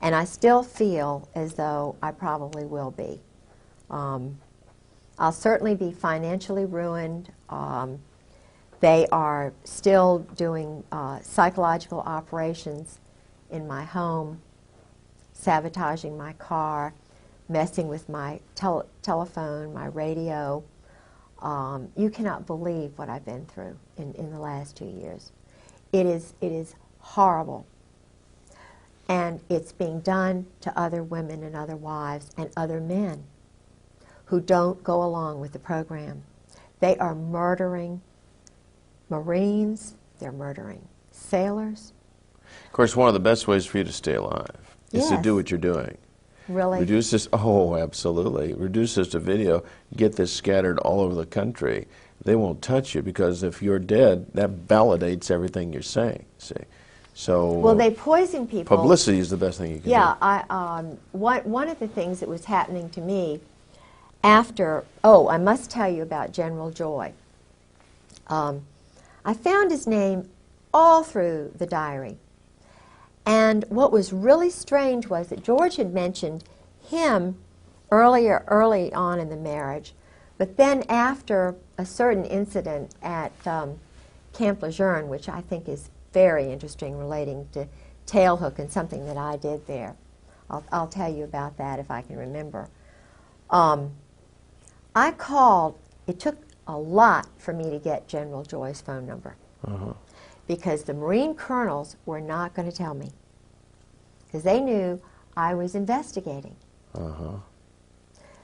And I still feel as though I probably will be. I'll certainly be financially ruined. They are still doing psychological operations in my home, sabotaging my car, messing with my telephone, my radio. You cannot believe what I've been through in the last 2 years. It is horrible. And it's being done to other women and other wives and other men who don't go along with the program. They are murdering Marines. They're murdering sailors.
Of course, one of the best ways for you to stay alive is to do what you're doing.
Really?
Reduce this, oh, absolutely. Reduce this to video, get this scattered all over the country. They won't touch you, because if you're dead, that validates everything you're saying, see. So,
well, they poison people.
Publicity is the best thing you can do.
Yeah, one of the things that was happening to me after, I must tell you about General Joy. I found his name all through the diary. And what was really strange was that George had mentioned him early on in the marriage, but then after a certain incident at Camp Lejeune, which I think is very interesting, relating to tailhook and something that I did there. I'll tell you about that if I can remember. I called. It took a lot for me to get General Joy's phone number, because the Marine colonels were not going to tell me, because they knew I was investigating.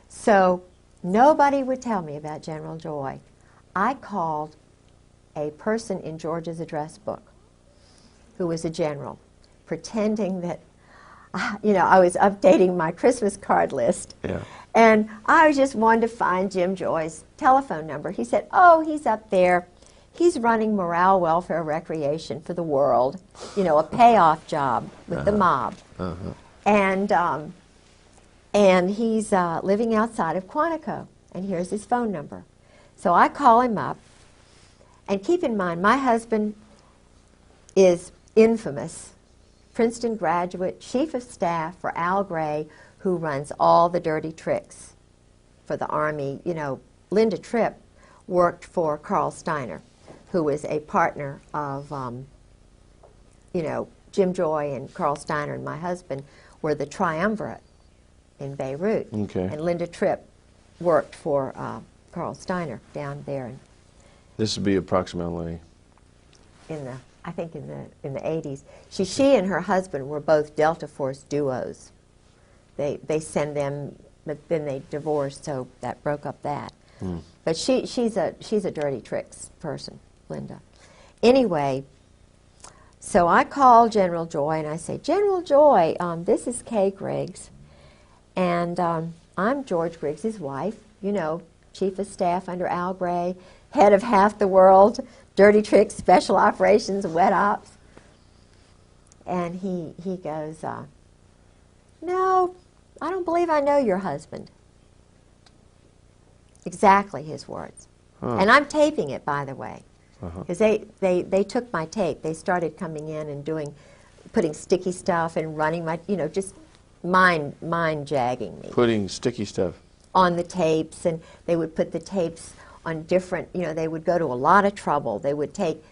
So nobody would tell me about General Joy. I called a person in George's address book who was a general, pretending that, I was updating my Christmas card list.
Yeah.
And I just wanted to find Jim Joy's telephone number. He said, oh, he's up there. He's running morale, welfare, recreation for the world, a payoff job with the mob. And he's living outside of Quantico. And here's his phone number. So I call him up. And keep in mind, my husband is infamous, Princeton graduate, chief of staff for Al Gray, who runs all the dirty tricks for the Army. Linda Tripp worked for Carl Steiner, who was a partner of, Jim Joy and Carl Steiner and my husband were the triumvirate in Beirut.
Okay.
And Linda Tripp worked for Carl Steiner down there
This would be approximately
in the 80s. She and her husband were both Delta Force duos. They send them, but then they divorced, so that broke up that. But she's a dirty tricks person, Linda. Anyway, so I call General Joy and I say, General Joy, this is Kay Griggs, and I'm George Griggs' wife, chief of staff under Al Gray, head of half the world, dirty tricks, special operations, wet ops. And he goes, no, I don't believe I know your husband. Exactly his words. And I'm taping it, by the way, because they took my tape. They started coming in and putting sticky stuff and running my, just mind jagging me.
putting sticky stuff.
On the tapes, and they would put the tapes on different, they would go to a lot of trouble. They would take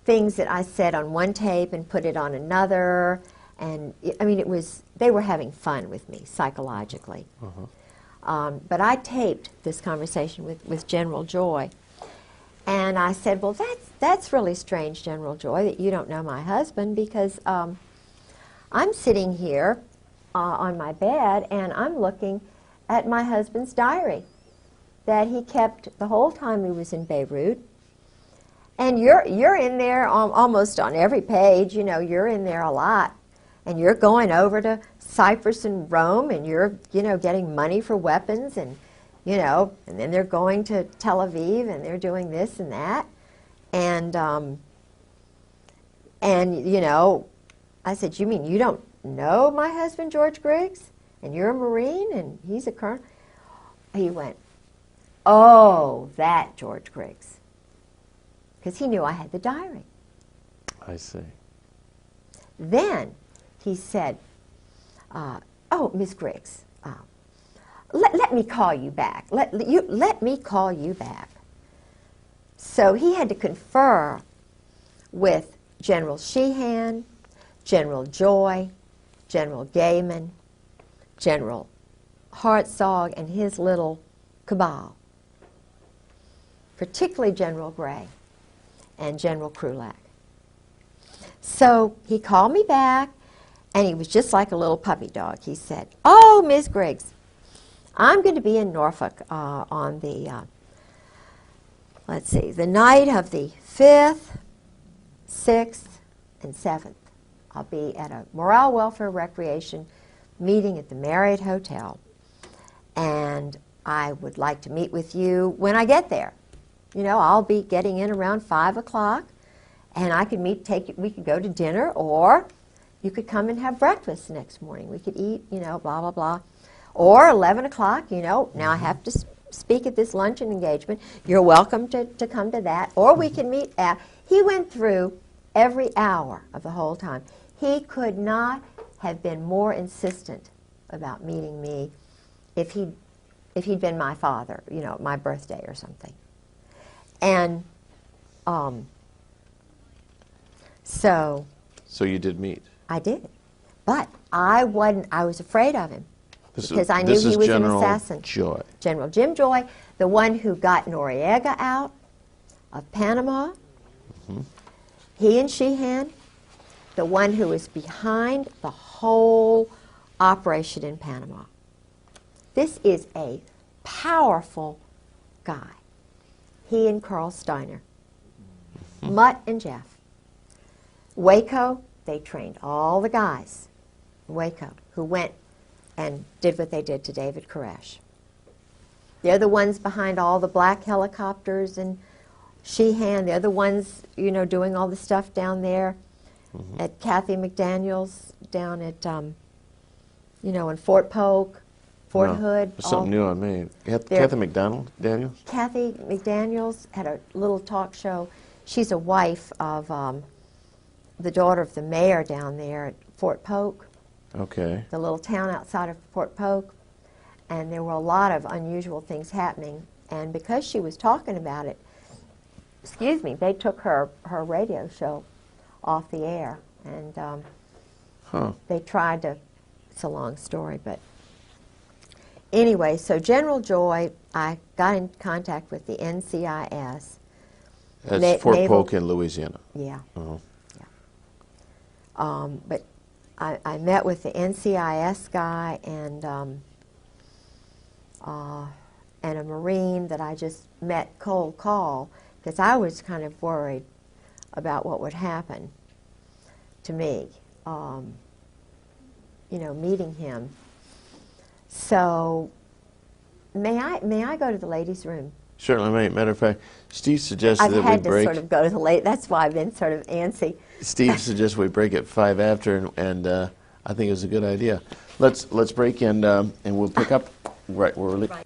things that I said on one tape and put it on another, and they were having fun with me psychologically. But I taped this conversation with General Joy, and I said, well, that's really strange, General Joy, that you don't know my husband, because I'm sitting here on my bed, and I'm looking at my husband's diary that he kept the whole time he was in Beirut. And you're in there almost on every page, you're in there a lot. And you're going over to Cyprus and Rome, and you're, getting money for weapons, and, and then they're going to Tel Aviv, and they're doing this and that. And I said, you mean you don't know my husband, George Griggs? And you're a Marine, and he's a colonel? He went, oh, that George Griggs. Because he knew I had the diary.
I see.
Then he said, oh, Miss Griggs, let me call you back. Let me call you back. So he had to confer with General Sheehan, General Joy, General Gaiman, General Hartzog, and his little cabal, particularly General Gray and General Krulak. So he called me back, and he was just like a little puppy dog. He said, oh, Ms. Griggs, I'm going to be in Norfolk on the, the night of the 5th, 6th, and 7th. I'll be at a morale, welfare, recreation meeting at the Marriott Hotel, and I would like to meet with you when I get there. I'll be getting in around 5 o'clock, and I could we could go to dinner, or you could come and have breakfast the next morning. We could eat, blah, blah, blah. Or 11 o'clock, now I have to speak at this luncheon engagement. You're welcome to come to that. Or we can meet at, he went through every hour of the whole time. He could not have been more insistent about meeting me if he'd been my father, my birthday or something. And so
you did meet.
I did. But I was afraid of him because I knew he was an assassin.
Joy.
General Jim Joy, the one who got Noriega out of Panama. He and Sheehan, the one who was behind the whole operation in Panama. This is a powerful guy. He and Carl Steiner, Mutt and Jeff. Waco, they trained all the guys in Waco who went and did what they did to David Koresh. They're the ones behind all the black helicopters and Sheehan. They're the ones, you know, doing all the stuff down there at Kathy McDaniels, down at, you know, in Fort Polk, Fort Hood.
Something new on me. Kathy Daniels?
Kathy McDaniels had a little talk show. She's a wife of the daughter of the mayor down there at Fort Polk.
Okay.
The little town outside of Fort Polk. And there were a lot of unusual things happening. And because she was talking about it, excuse me, they took her radio show off the air. And they tried to, it's a long story, but anyway, so General Joy, I got in contact with the NCIS.
That's Fort Polk in Louisiana.
Yeah.
Uh-huh.
Yeah. But I met with the NCIS guy and a Marine that I just met cold call because I was kind of worried about what would happen to me, you know, meeting him. So may I go to the ladies' room?
Certainly. Matter of fact, Steve suggested that we break.
I've had to sort of go to the late. That's why I've been sort of antsy.
Steve suggests we break at 5 after, and I think it's a good idea. Let's break and we'll pick up right where we're.
Right.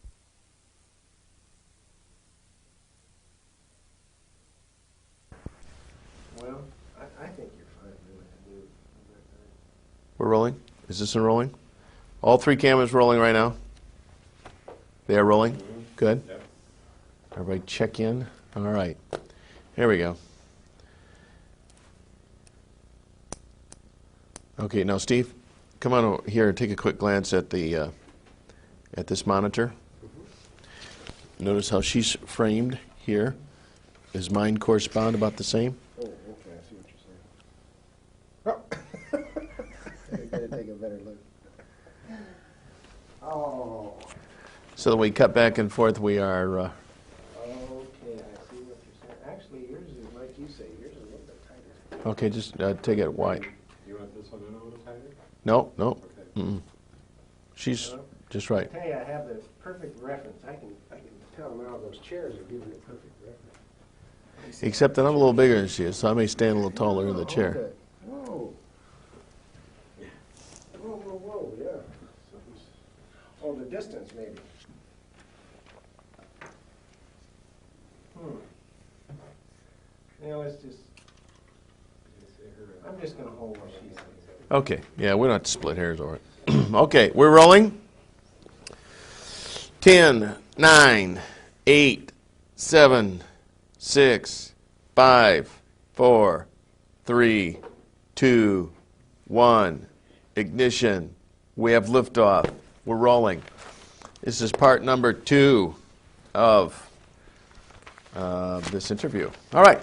Well, I think you're fine doing it, dude.
We're rolling. Is this one rolling? All 3 cameras rolling right now. They are rolling. Good.
Yep.
Everybody check in. All right. Here we go. Okay, now Steve, come on over here and take a quick glance at the at this monitor. Notice how she's framed here. Does mine correspond about the same?
Oh, okay, I see what you're saying. Oh. I gotta take a better look. Oh.
So that we cut back and forth, we are.
Okay, I see what you're saying. Actually, yours is like you say. Yours is a little bit tighter.
Okay, just take it wide.
You want this one in a little tighter?
No, no.
Okay.
Mm-mm. She's just right.
I tell you, I have the perfect reference. I can tell now those chairs are giving the perfect reference.
Except that I'm a little bigger than she is, so I may stand a little taller in the chair.
Okay. Whoa. Whoa, yeah. Oh, the distance, maybe. You know, it's just, I'm just going to hold what she says.
Okay, yeah, we don't have to split hairs over it. Okay, we're rolling. 10, 9, 8, 7, 6, 5, 4, 3, 2, 1. Ignition. We have liftoff. We're rolling. This is part number 2 of this interview. All right.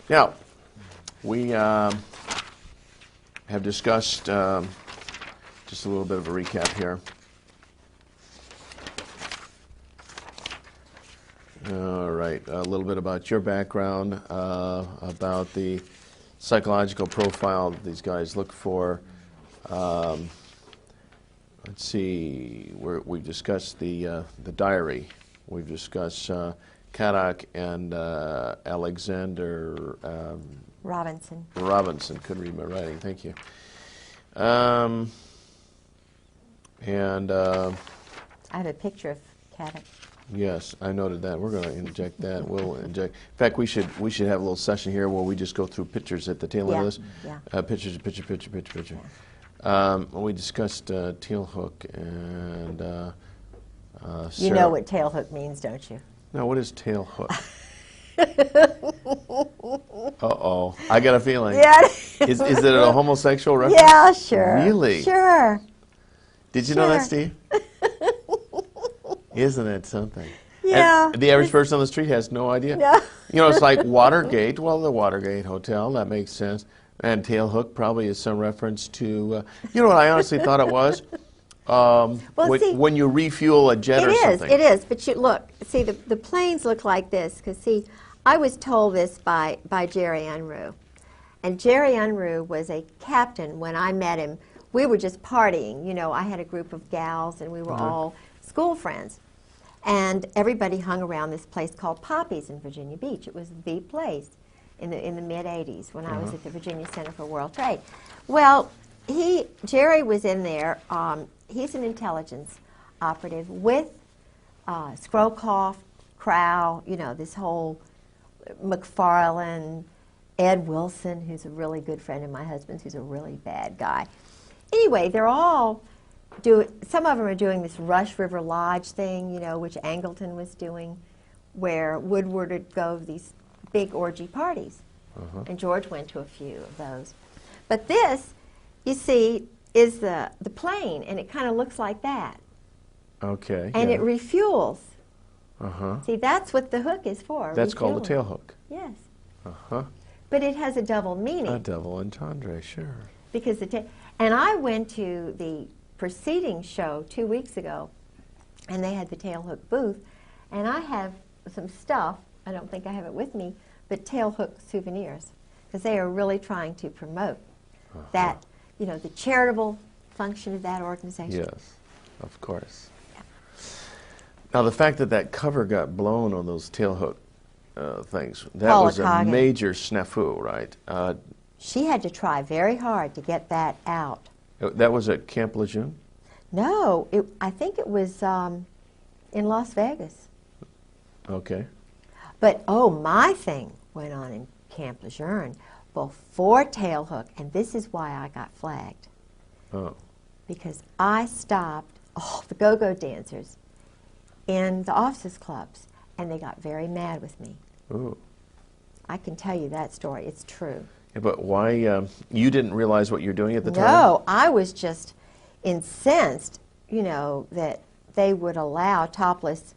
Now, we have discussed just a little bit of a recap here. All right, a little bit about your background, about the psychological profile that these guys look for. Let's see, we've discussed the diary. We've discussed Kaddock and Alexander
Robinson.
Couldn't read my writing. Thank you. And
I have a picture of Kaddock.
yes, I noted that. We're going to inject that. We'll inject. In fact, we should have a little session here where we just go through pictures at the tail end of this.
Yeah.
Picture. We discussed tail hook and.
You know what tail hook means, don't you?
No, what is tail hook? Uh-oh. I got a feeling.
Yeah.
Is it a homosexual reference?
Yeah, sure.
Really?
Sure.
Did you know that,
Sure.
Steve? Isn't it something?
Yeah.
And the average person on the street has no idea.
No.
You know, it's like Watergate. Well, the Watergate Hotel, that makes sense. And tail hook probably is some reference to, you know what I honestly thought it was? When you refuel a jet or something.
It is. But you look, see, the planes look like this. Because, see, I was told this by Jerry Unruh. And Jerry Unruh was a captain when I met him. We were just partying. You know, I had a group of gals, and we were all school friends. And everybody hung around this place called Poppy's in Virginia Beach. It was the place in the mid-'80s when I was at the Virginia Center for World Trade. Well, Jerry was in there. He's an intelligence operative with Scrowcroft, Crow, you know, this whole McFarlane, Ed Wilson, who's a really good friend of my husband's, who's a really bad guy. Anyway, they're all some of them are doing this Rush River Lodge thing, you know, which Angleton was doing, where Woodward would go to these big orgy parties. And George went to a few of those. But this, you see, is the plane, and it kind of looks like that.
Okay.
And
yeah.
it refuels.
Uh-huh.
See, that's what the hook is for.
That's called the
refueling.
tail hook.
Yes.
Uh-huh.
But it has a double meaning.
A double entendre, sure.
Because and I went to the preceding show 2 weeks ago, and they had the tail hook booth, and I have some stuff, I don't think I have it with me, but tail hook souvenirs, because they are really trying to promote that, you know, the charitable function of that organization.
Yes, of course. Yeah. Now, the fact that that cover got blown on those tail hook things, that
Paula
was a
Coggin.
major snafu, right?
She had to try very hard to get that out.
That was at Camp Lejeune?
No, I think it was in Las Vegas.
Okay.
But, oh, my thing went on in Camp Lejeune before tailhook, and this is why I got flagged.
Oh.
Because I stopped all the go-go dancers in the officers' clubs, and they got very mad with me.
Ooh.
I can tell you that story. It's true.
Yeah, but why, you didn't realize what you were doing at the time?
No, I was just incensed, you know, that they would allow topless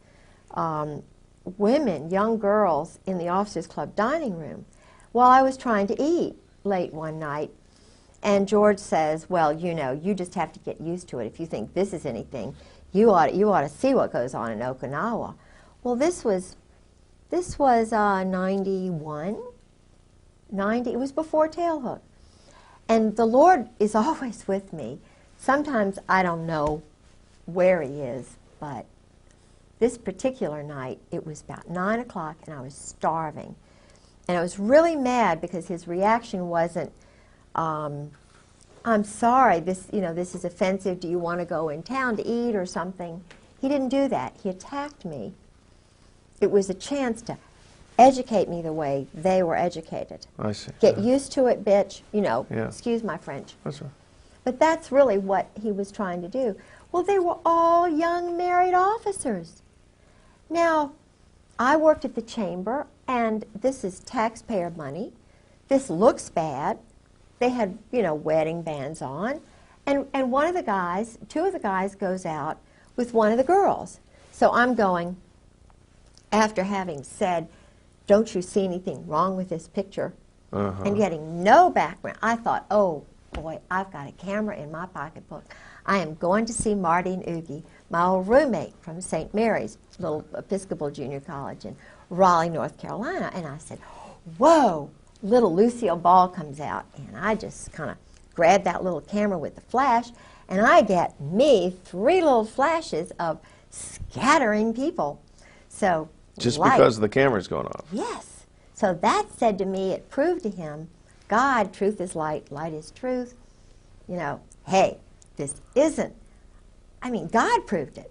women, young girls, in the officers' club dining room while I was trying to eat late one night. And George says, well, you know, you just have to get used to it. If you think this is anything, you ought to see what goes on in Okinawa. Well, this was 91, 90, it was before tailhook. And the Lord is always with me. Sometimes I don't know where he is, but this particular night, it was about 9 o'clock, and I was starving. And I was really mad because his reaction wasn't, I'm sorry, this is offensive, do you want to go in town to eat or something? He didn't do that. He attacked me. It was a chance to educate me the way they were educated.
I see.
Get used to it, bitch. You know,
Yeah.
Excuse my French.
That's right.
But that's really what he was trying to do. Well, they were all young married officers. Now, I worked at the chamber, and this is taxpayer money. This looks bad. They had, you know, wedding bands on. And one of the guys, two of the guys goes out with one of the girls. So I'm going, after having said, don't you see anything wrong with this picture? And getting no background. I thought, oh, boy, I've got a camera in my pocketbook. I am going to see Marty and Oogie, my old roommate from St. Mary's little Episcopal Junior College in Raleigh, North Carolina. And I said, whoa, little Lucille Ball comes out. And I just kind of grabbed that little camera with the flash, and I get me 3 little flashes of scattering people. So
Just
light.
because the camera's going off?
Yes. So that said to me, it proved to him, God, truth is light, light is truth. You know, hey, this isn't, I mean, God proved it.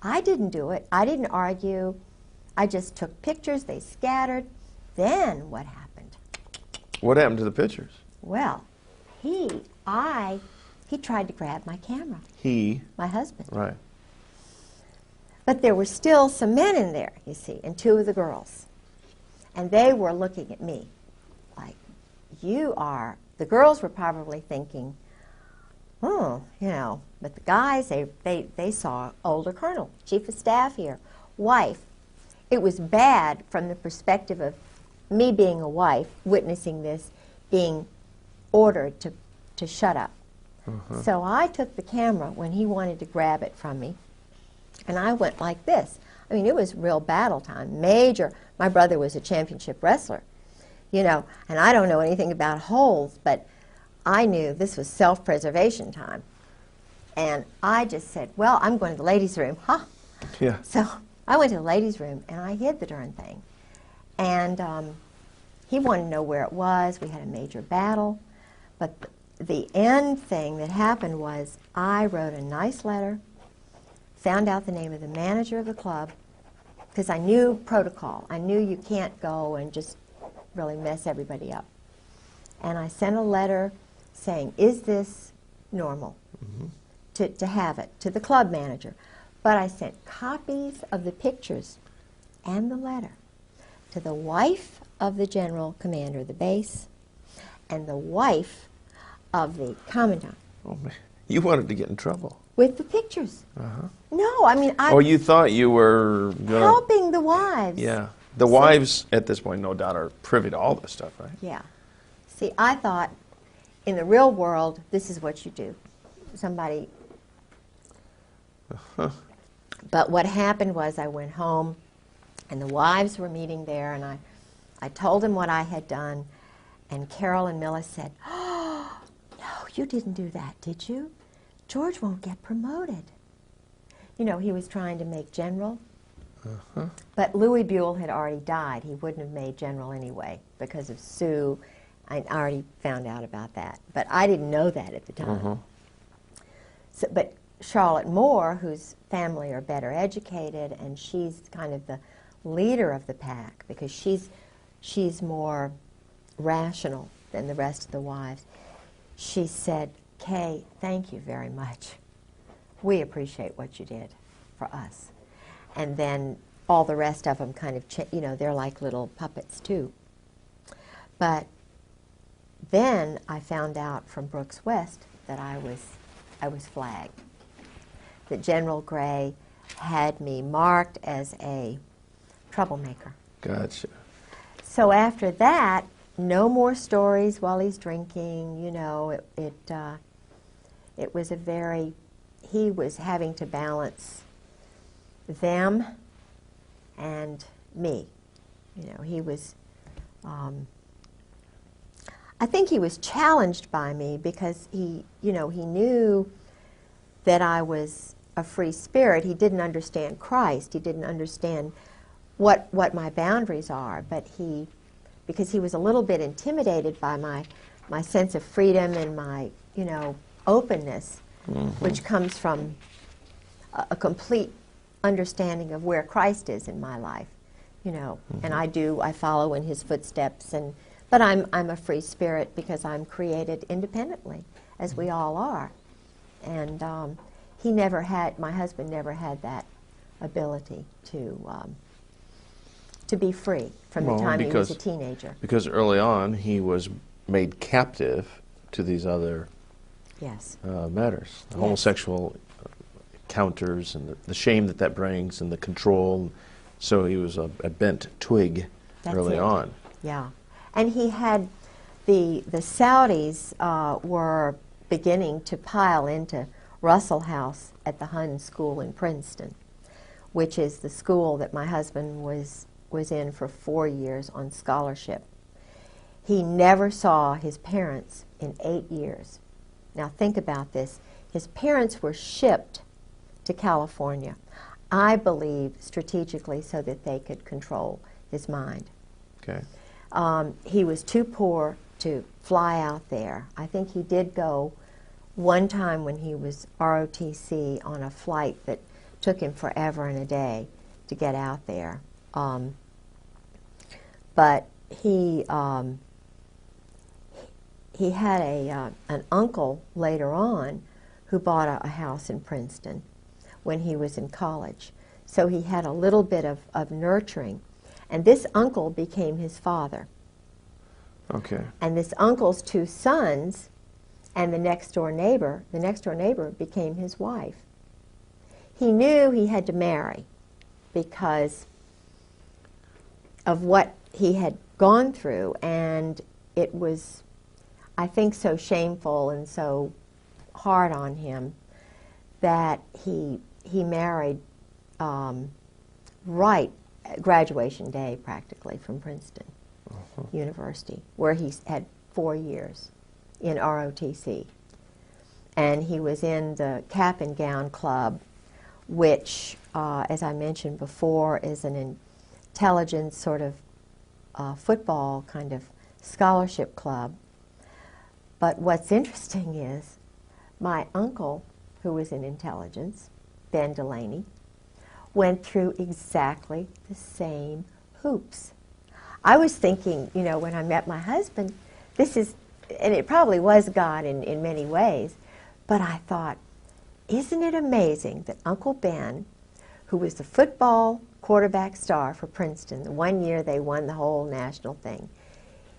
I didn't do it. I didn't argue. I just took pictures, they scattered. Then what happened?
What happened to the pictures?
Well, he tried to grab my camera,
He,
my husband.
right.
But there were still some men in there, you see, and 2 of the girls. And they were looking at me like, you are, the girls were probably thinking, oh, you know, but the guys, they saw older colonel, chief of staff here, wife. It was bad from the perspective of me being a wife, witnessing this, being ordered to shut up. So I took the camera when he wanted to grab it from me, and I went like this. I mean, it was real battle time, major. My brother was a championship wrestler, you know, and I don't know anything about holes, but I knew this was self-preservation time. And I just said, well, I'm going to the ladies' room, huh?
Yeah.
So I went to the ladies' room, and I hid the darn thing. And he wanted to know where it was. We had a major battle. But the end thing that happened was I wrote a nice letter, found out the name of the manager of the club, because I knew protocol. I knew you can't go and just really mess everybody up. And I sent a letter saying, is this normal to have it, to the club manager. But I sent copies of the pictures and the letter to the wife of the general commander of the base and the wife of the commandant.
Oh, man. You wanted to get in trouble.
With the pictures.
Uh-huh.
No, I mean,
Or you thought you were gonna,
helping the wives.
Yeah. The wives, at this point, no doubt, are privy to all this stuff, right?
Yeah. See, I thought in the real world, this is what you do. Somebody. But what happened was I went home, and the wives were meeting there, and I told them what I had done, and Carol and Millis said, oh, no, you didn't do that, did you? George won't get promoted. You know, he was trying to make general. But Louis Buell had already died. He wouldn't have made general anyway because of Sue. I already found out about that. But I didn't know that at the time. So, but Charlotte Moore, whose family are better educated, and she's kind of the leader of the pack because she's more rational than the rest of the wives. She said, Kay, thank you very much. We appreciate what you did for us. And then all the rest of them kind of, you know, they're like little puppets too. But then I found out from Brooks West that I was flagged. That General Gray had me marked as a troublemaker.
Gotcha.
So after that, no more stories while he's drinking. You know, it was a very, he was having to balance them and me. You know, he was, I think he was challenged by me because he, you know, he knew that I was a free spirit. He didn't understand Christ. He didn't understand what my boundaries are, but because he was a little bit intimidated by my sense of freedom and my, you know, openness, which comes from a complete understanding of where Christ is in my life, you know, and I follow in his footsteps, but I'm a free spirit because I'm created independently, as we all are, and my husband never had that ability to be free from the time he was a teenager.
Because early on he was made captive to these other matters, the homosexual encounters and the shame that brings and the control. So he was a bent twig early on.
Yeah, and he had the Saudis were beginning to pile into Russell House at the Hun School in Princeton, which is the school that my husband was in for 4 years on scholarship. He never saw his parents in 8 years. Now think about this. His parents were shipped to California, I believe strategically so that they could control his mind.
Okay.
He was too poor to fly out there. I think he did go one time when he was ROTC on a flight that took him forever and a day to get out there. But he had an uncle later on who bought a house in Princeton when he was in college. So he had a little bit of nurturing. And this uncle became his father.
Okay.
And this uncle's 2 sons and the next door neighbor became his wife. He knew he had to marry because of what he had gone through, and it was, I think, so shameful and so hard on him that he married right graduation day practically from Princeton. University, where he had 4 years in ROTC. And he was in the Cap and Gown Club, which, as I mentioned before, is an intelligence sort of football kind of scholarship club. But what's interesting is my uncle, who was in intelligence, Ben Delaney, went through exactly the same hoops. I was thinking, you know, when I met my husband, this is, and it probably was God in many ways, but I thought, isn't it amazing that Uncle Ben, who was the football quarterback star for Princeton, the one year they won the whole national thing,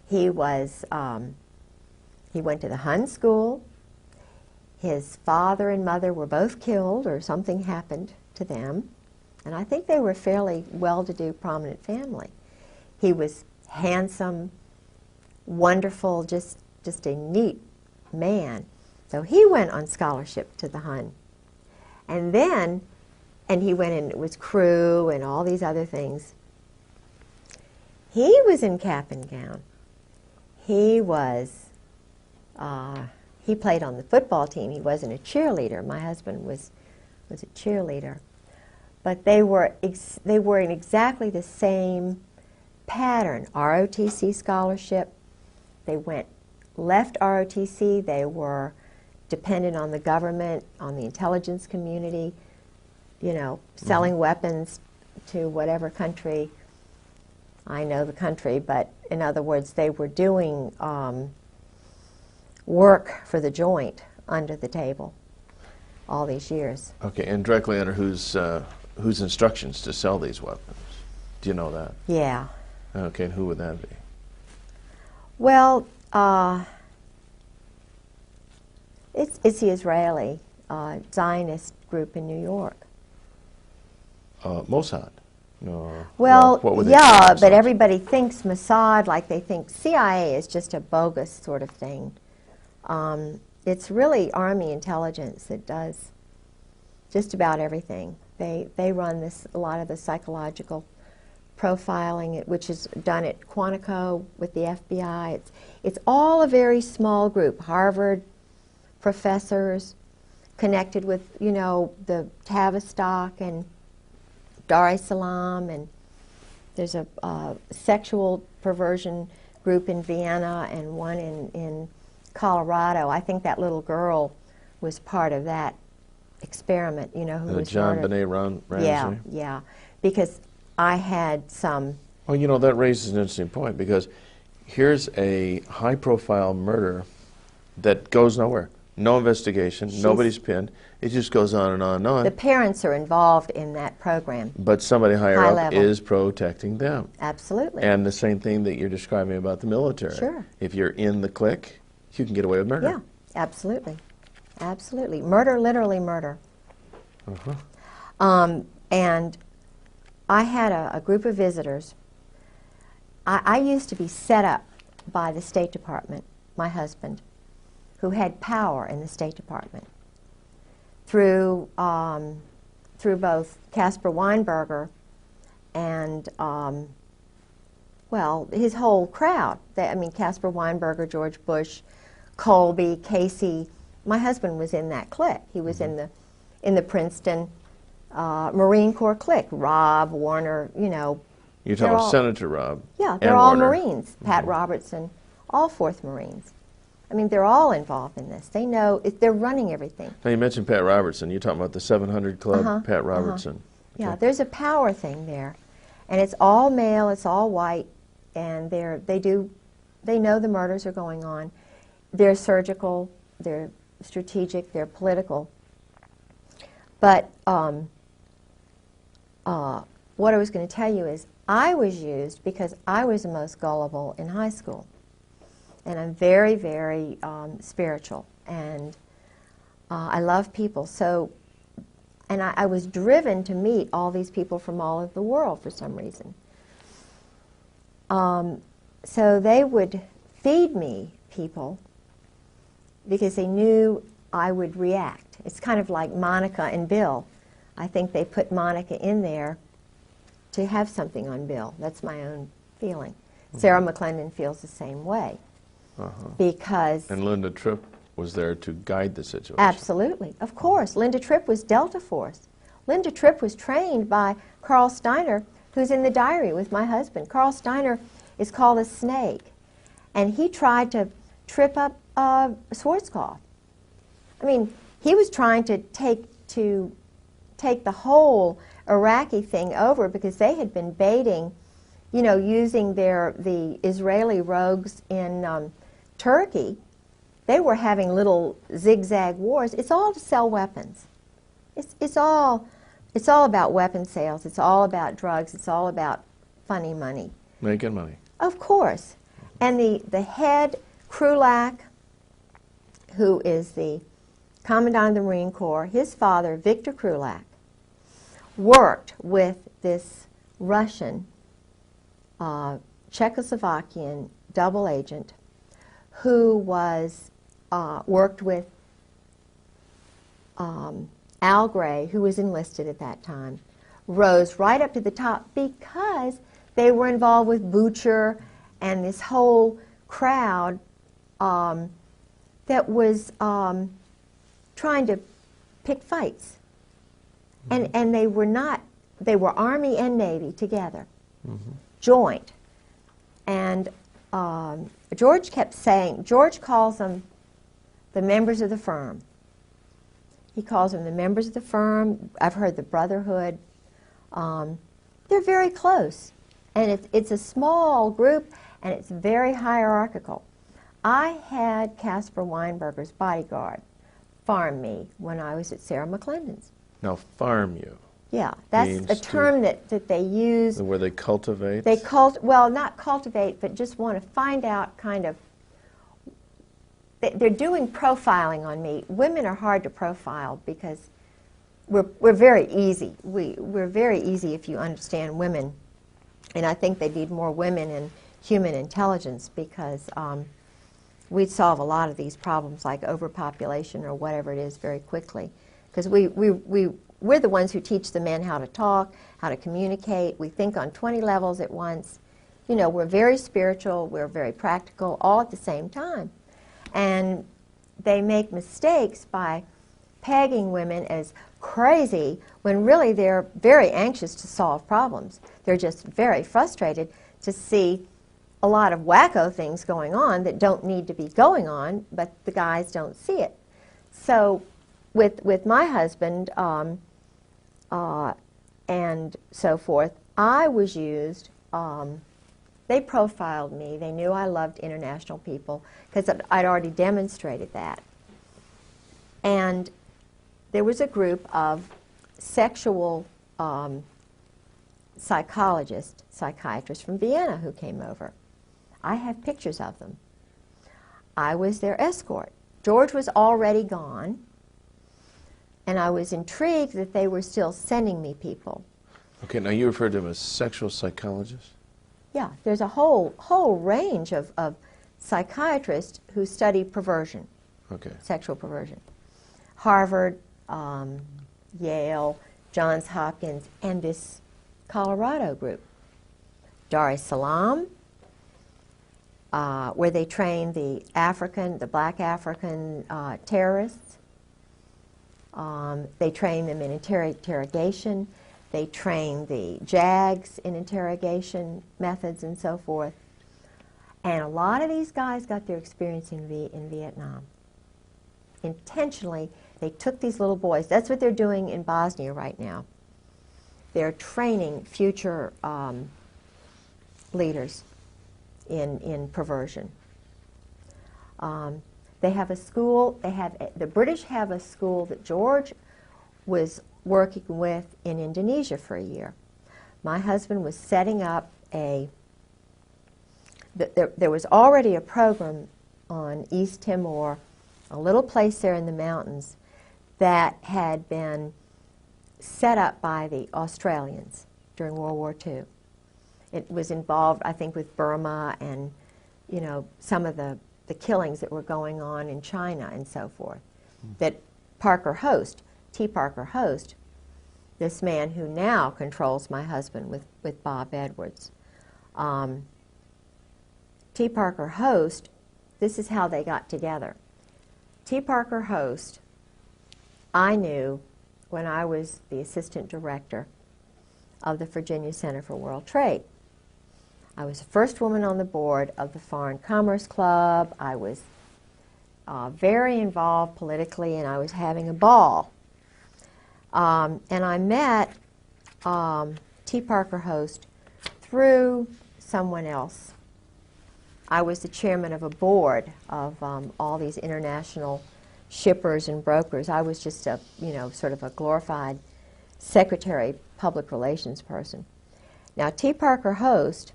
he was, he went to the Hun school. His father and mother were both killed, or something happened to them, and I think they were a fairly well-to-do, prominent family. He was handsome, wonderful, just a neat man. So he went on scholarship to the Hun. And then, and he went in, it was crew and all these other things. He was in Cap and Gown. He was, he played on the football team. He wasn't a cheerleader. My husband was a cheerleader. But they were in exactly the same pattern. ROTC scholarship. They left ROTC. They were dependent on the government, on the intelligence community, you know, selling weapons to whatever country. I know the country, but in other words, they were doing work for the joint under the table all these years.
Okay, and directly under whose instructions to sell these weapons? Do you know that?
Yeah.
Okay, and who would that be?
Well, it's the Israeli Zionist group in New York.
Mossad? No.
Well,
what would they
yeah,
call
but
themselves?
everybody thinks Mossad, like they think CIA is just a bogus sort of thing. It's really Army intelligence that does just about everything. They run a lot of the psychological profiling, which is done at Quantico with the FBI. It's all a very small group. Harvard professors connected with, you know, the Tavistock and Dar es Salaam, and there's a sexual perversion group in Vienna and one in Colorado. I think that little girl was part of that experiment, you know, who was
John
murdered.
Benet Ramsey?
Yeah, yeah, because I had some.
Well, you know, that raises an interesting point, because here's a high-profile murder that goes nowhere. No investigation, nobody's pinned. It just goes on and on and on.
The parents are involved in that program.
But somebody higher
High
up
level.
is protecting them.
Absolutely.
And the same thing that you're describing about the military.
Sure.
If you're in the clique, you can get away with murder.
Yeah, absolutely. Absolutely. Murder, literally murder. And I had a group of visitors. I used to be set up by the State Department, my husband, who had power in the State Department through both Caspar Weinberger and well, his whole crowd. I mean, Caspar Weinberger, George Bush, Colby, Casey. My husband was in that clique. He was in the Princeton Marine Corps clique. Rob, Warner, you know.
You're talking about Senator Rob.
Yeah, they're
and
all
Warner.
Marines. Pat Robertson, all 4th Marines. I mean, they're all involved in this. They know, they're running everything.
Now, you mentioned Pat Robertson. You're talking about the 700 Club, Pat Robertson.
Yeah,
Okay.
there's a power thing there. And it's all male, it's all white, and they know the murders are going on. They're surgical, they're strategic, they're political. But what I was going to tell you is I was used because I was the most gullible in high school. And I'm very, very spiritual, and I love people. So, and I was driven to meet all these people from all over the world for some reason. So they would feed me people because they knew I would react. It's kind of like Monica and Bill. I think they put Monica in there to have something on Bill. That's my own feeling. Sarah McClendon feels the same way because...
And Linda Tripp was there to guide the situation.
Absolutely. Of course. Linda Tripp was Delta Force. Linda Tripp was trained by Carl Steiner, who's in the diary with my husband. Carl Steiner is called a snake, and he tried to trip up Schwarzkopf. I mean, he was trying to take the whole Iraqi thing over because they had been baiting, you know, using the Israeli rogues in Turkey. They were having little zigzag wars. It's all to sell weapons. It's all about weapon sales. It's all about drugs. It's all about funny money.
Making money.
Of course. And the head Krulak, who is the Commandant of the Marine Corps, his father, Victor Krulak, worked with this Russian, Czechoslovakian double agent who was worked with Al Gray, who was enlisted at that time, rose right up to the top because they were involved with Butcher and this whole crowd that was trying to pick fights. And they were not, they were Army and Navy together, joint. And George kept saying, George calls them the members of the firm. He calls them the members of the firm. I've heard the Brotherhood. They're very close. And it's a small group, and it's very hierarchical. I had Caspar Weinberger's bodyguard farm me when I was at Sarah McClendon's.
Now, farm you.
Yeah, that's
Means
a term that they use.
Where they cultivate?
They well, not cultivate, but just want to find out kind of, they're doing profiling on me. Women are hard to profile because we're very easy. We're very easy if you understand women. And I think they need more women in human intelligence because we'd solve a lot of these problems like overpopulation or whatever it is very quickly. Because we're the ones who teach the men how to talk, how to communicate. We think on 20 levels at once. You know, we're very spiritual, we're very practical, all at the same time. And they make mistakes by pegging women as crazy when really they're very anxious to solve problems. They're just very frustrated to see a lot of wacko things going on that don't need to be going on, but the guys don't see it. So with my husband and so forth, I was used. They profiled me. They knew I loved international people because I'd already demonstrated that. And there was a group of sexual psychiatrists from Vienna who came over. I have pictures of them. I was their escort. George was already gone, and I was intrigued that they were still sending me people.
Okay, now you referred to them as sexual psychologists?
Yeah, there's a whole range of psychiatrists who study perversion, sexual perversion. Harvard, Yale, Johns Hopkins, and this Colorado group. Dar es Salaam, where they train the black African terrorists. They train them in interrogation. They train the JAGs in interrogation methods and so forth. And a lot of these guys got their experience in Vietnam. Intentionally, they took these little boys. That's what they're doing in Bosnia right now. They're training future leaders in perversion. They have a school. The British have a school that George was working with in Indonesia for a year. My husband was setting up there was already a program on East Timor, a little place there in the mountains, that had been set up by the Australians during World War II. It was involved, I think, with Burma and, you know, some of the killings that were going on in China and so forth. That T. Parker Host, this man who now controls my husband with Bob Edwards, T. Parker Host, this is how they got together. T. Parker Host, I knew when I was the assistant director of the Virginia Center for World Trade. I was the first woman on the board of the Foreign Commerce Club. I was very involved politically, and I was having a ball. And I met T. Parker Host through someone else. I was the chairman of a board of all these international shippers and brokers. I was just a, sort of a glorified secretary, public relations person. Now, T. Parker Host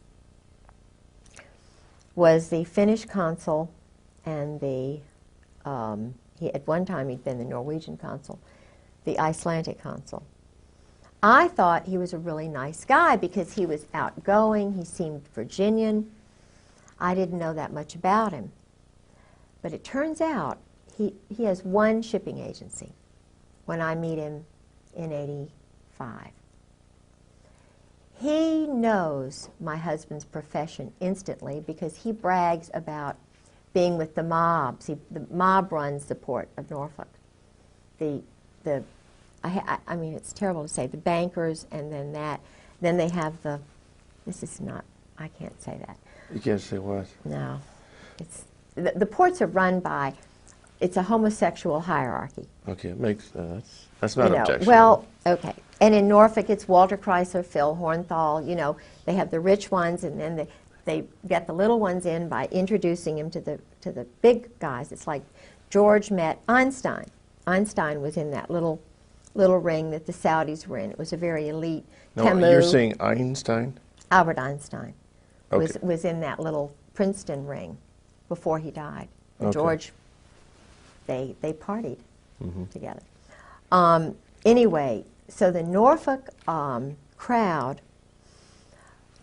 was the Finnish consul and the, at one time he'd been the Norwegian consul, the Icelandic consul. I thought he was a really nice guy because he was outgoing, he seemed Virginian. I didn't know that much about him. But it turns out he has one shipping agency when I meet him in '85. He knows my husband's profession instantly because he brags about being with the mob. See, the mob runs the port of Norfolk. I mean, it's terrible to say, the bankers, and then they have the, this is not, I can't say that.
You can't say what?
No. It's, the ports are run by, it's a homosexual hierarchy.
Okay, it makes, that's not objectionable.
Well, okay. And in Norfolk, it's Walter Chrysler, Phil Hornthal, they have the rich ones, and then they get the little ones in by introducing them to the big guys. It's like George met Einstein. Einstein was in that little ring that the Saudis were in. It was a very elite.
No,
Camus,
you're saying Einstein?
Albert Einstein
Okay.
was in that little Princeton ring before he died. And
Okay.
George, they partied together. Anyway, so the Norfolk crowd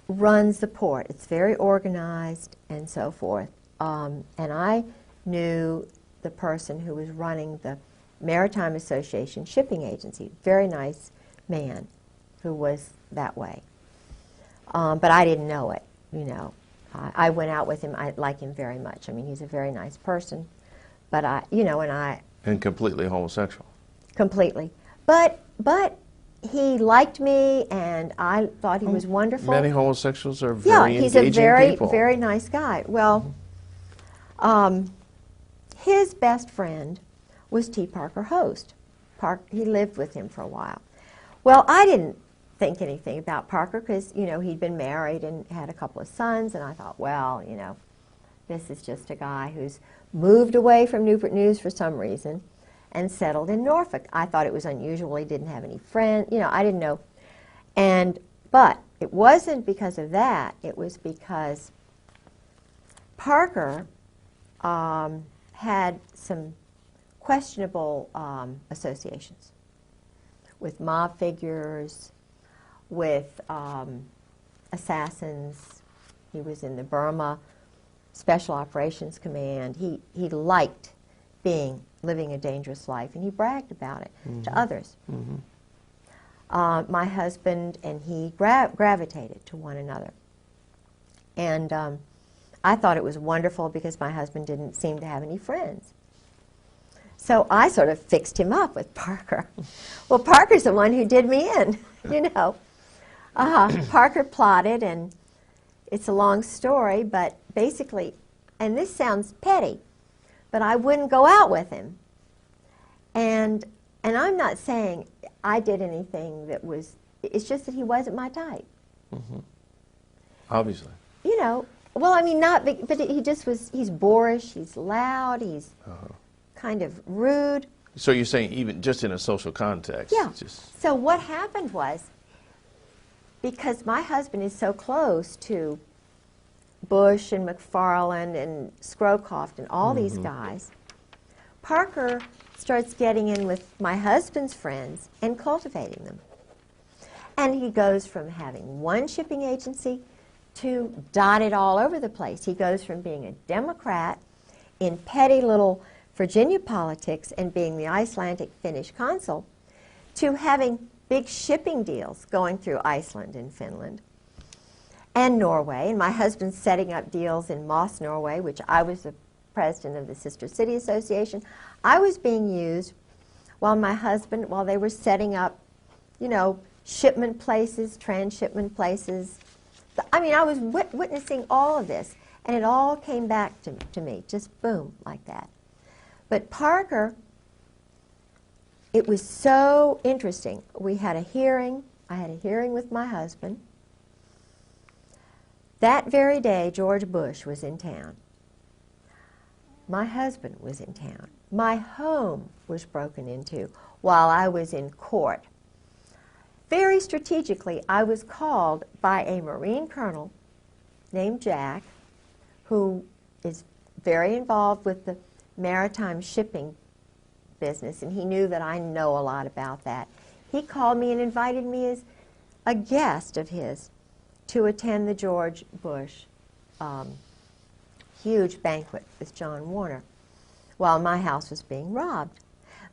runs the port. It's very organized and so forth. And I knew the person who was running the Maritime Association shipping agency, very nice man who was that way. But I didn't know it, I went out with him. I like him very much. I mean, he's a very nice person. But
And completely homosexual.
Completely. But he liked me, and I thought he was wonderful.
Many homosexuals are very
he's
engaging
a
people.
very nice guy. Well, his best friend was T. Parker Host. He lived with him for a while. Well, I didn't think anything about Parker because, he'd been married and had a couple of sons, and I thought, well, this is just a guy who's moved away from Newport News for some reason and settled in Norfolk. I thought it was unusual. He didn't have any friends. I didn't know. But it wasn't because of that. It was because Parker had some questionable associations with mob figures, with assassins. He was in the Burma Special Operations Command. He liked living a dangerous life, and he bragged about it to others. My husband and he gravitated to one another. And I thought it was wonderful because my husband didn't seem to have any friends. So I sort of fixed him up with Parker. Well, Parker's the one who did me in, Parker plotted, and it's a long story, but basically, and this sounds petty, but I wouldn't go out with him. And I'm not saying I did anything that was, it's just that he wasn't my type.
Obviously.
Well, I mean, but he just was, he's boorish, he's loud, he's kind of rude.
So you're saying even just in a social context?
Yeah. So what happened was, because my husband is so close to Bush and McFarland and Scrowcroft and all these guys, Parker starts getting in with my husband's friends and cultivating them. And he goes from having one shipping agency to dotted all over the place. He goes from being a Democrat in petty little Virginia politics and being the Icelandic Finnish consul to having big shipping deals going through Iceland and Finland. and Norway. And my husband's setting up deals in Moss, Norway, which I was the president of the Sister City Association. I was being used while while they were setting up, you know, shipment places, transshipment places. I mean, I was witnessing all of this, and it all came back to me, just boom, like that. But Parker, it was so interesting. We had a hearing. I had a hearing with my husband. That very day, George Bush was in town. My husband was in town. My home was broken into while I was in court. Very strategically, I was called by a Marine colonel named Jack, who is very involved with the maritime shipping business, and he knew that I know a lot about that. He called me and invited me as a guest of his to attend the George Bush huge banquet with John Warner while my house was being robbed.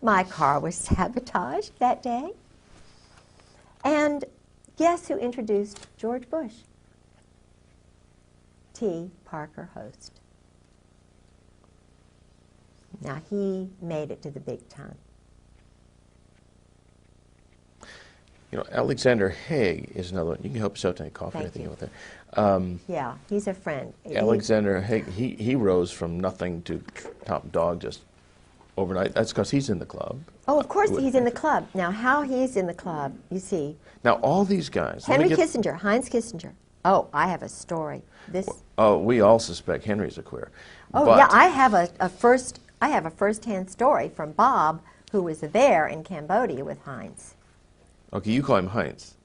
My car was sabotaged that day. And guess who introduced George Bush? T. Parker Host. Now, he made it to the big time.
You know, Alexander Haig is another one. You can help yourself to any coffee,
Thank
anything
you.
you want there.
Yeah, he's a friend.
Alexander Haig, he rose from nothing to top dog just overnight. That's because he's in the club.
Oh, of course he's in the club. Now, how he's in the club, you see.
Now, all these guys.
Henry Kissinger, Heinz Kissinger. Oh, I have a story. This.
Oh, we all suspect Henry's a queer.
Oh,
but
yeah, I have a first-hand story from Bob, who was there in Cambodia with Heinz.
Okay, you call him Heinz.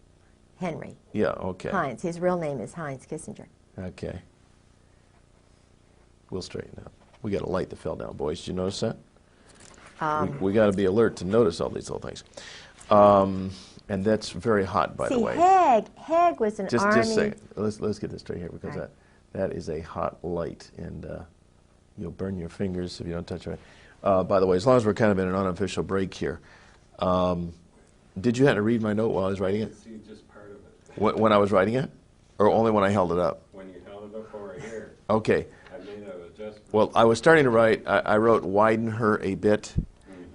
Henry.
Yeah, okay.
Heinz. His real name is Heinz Kissinger.
Okay. We'll straighten up. We got a light that fell down, boys. Did you notice that? We got to be alert to notice all these little things. And that's very hot, by the way.
Haig was an
Just
army.
a second. Let's get this straight here, because
Right.
that is a hot light, and you'll burn your fingers if you don't touch it. By the way, as long as we're kind of in an unofficial break here, did you have to read my note while I was writing it?
See just part of it.
When I was writing it? Or only when I held it up?
When you held it up over here,
Okay.
I made an adjustment.
Well, I was starting to write, I wrote widen her a bit,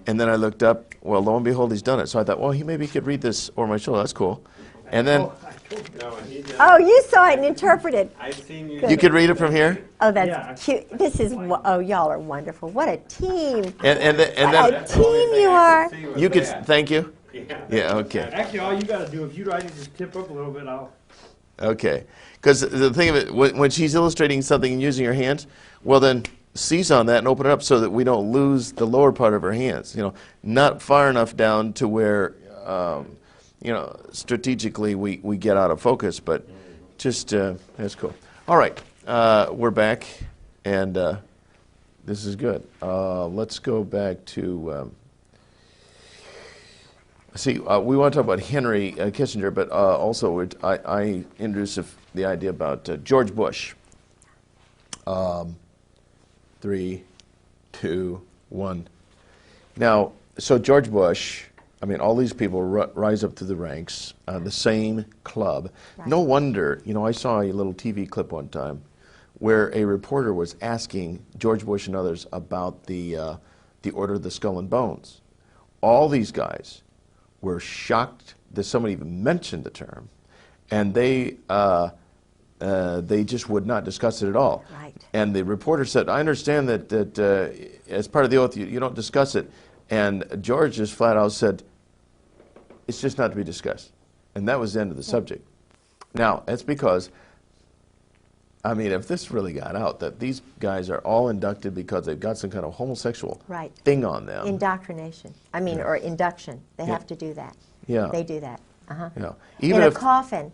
and then I looked up, well, lo and behold, he's done it. So I thought, well, maybe he could read this over my shoulder. That's cool. And then,
No, and he did.
Oh, you saw it and interpreted.
I've seen you.
you could read it from here?
Oh, that's cute. This is, oh, y'all are wonderful. What a team.
And
What
then
a team you are.
you could, thank you?
Yeah.
Yeah, okay.
Actually, all you got to do, if you write it, just tip up a little bit, I'll...
Okay. Because the thing of it, when she's illustrating something and using her hands, well then seize on that and open it up so that we don't lose the lower part of her hands. You know, not far enough down to where, you know, strategically we get out of focus, but just, that's cool. All right, we're back, and this is good. Let's go back to... See, we want to talk about Henry Kissinger, but also I introduced the idea about George Bush. 3, 2, 1. Now, so George Bush, I mean, all these people rise up through the ranks, the same club.
Right.
No wonder, you know, I saw a little TV clip one time where a reporter was asking George Bush and others about the Order of the Skull and Bones. All these guys were shocked that somebody even mentioned the term, and they just would not discuss it at all.
Right.
And the reporter said, I understand that as part of the oath you don't discuss it. And George just flat out said, it's just not to be discussed. And that was the end of the subject. Now, that's because, I mean, if this really got out, that these guys are all inducted because they've got some kind of homosexual
Right.
thing on them.
Indoctrination. I mean, or induction. They
Yeah.
have to do that.
Yeah.
They do that.
Yeah.
In
Even
a
if,
coffin.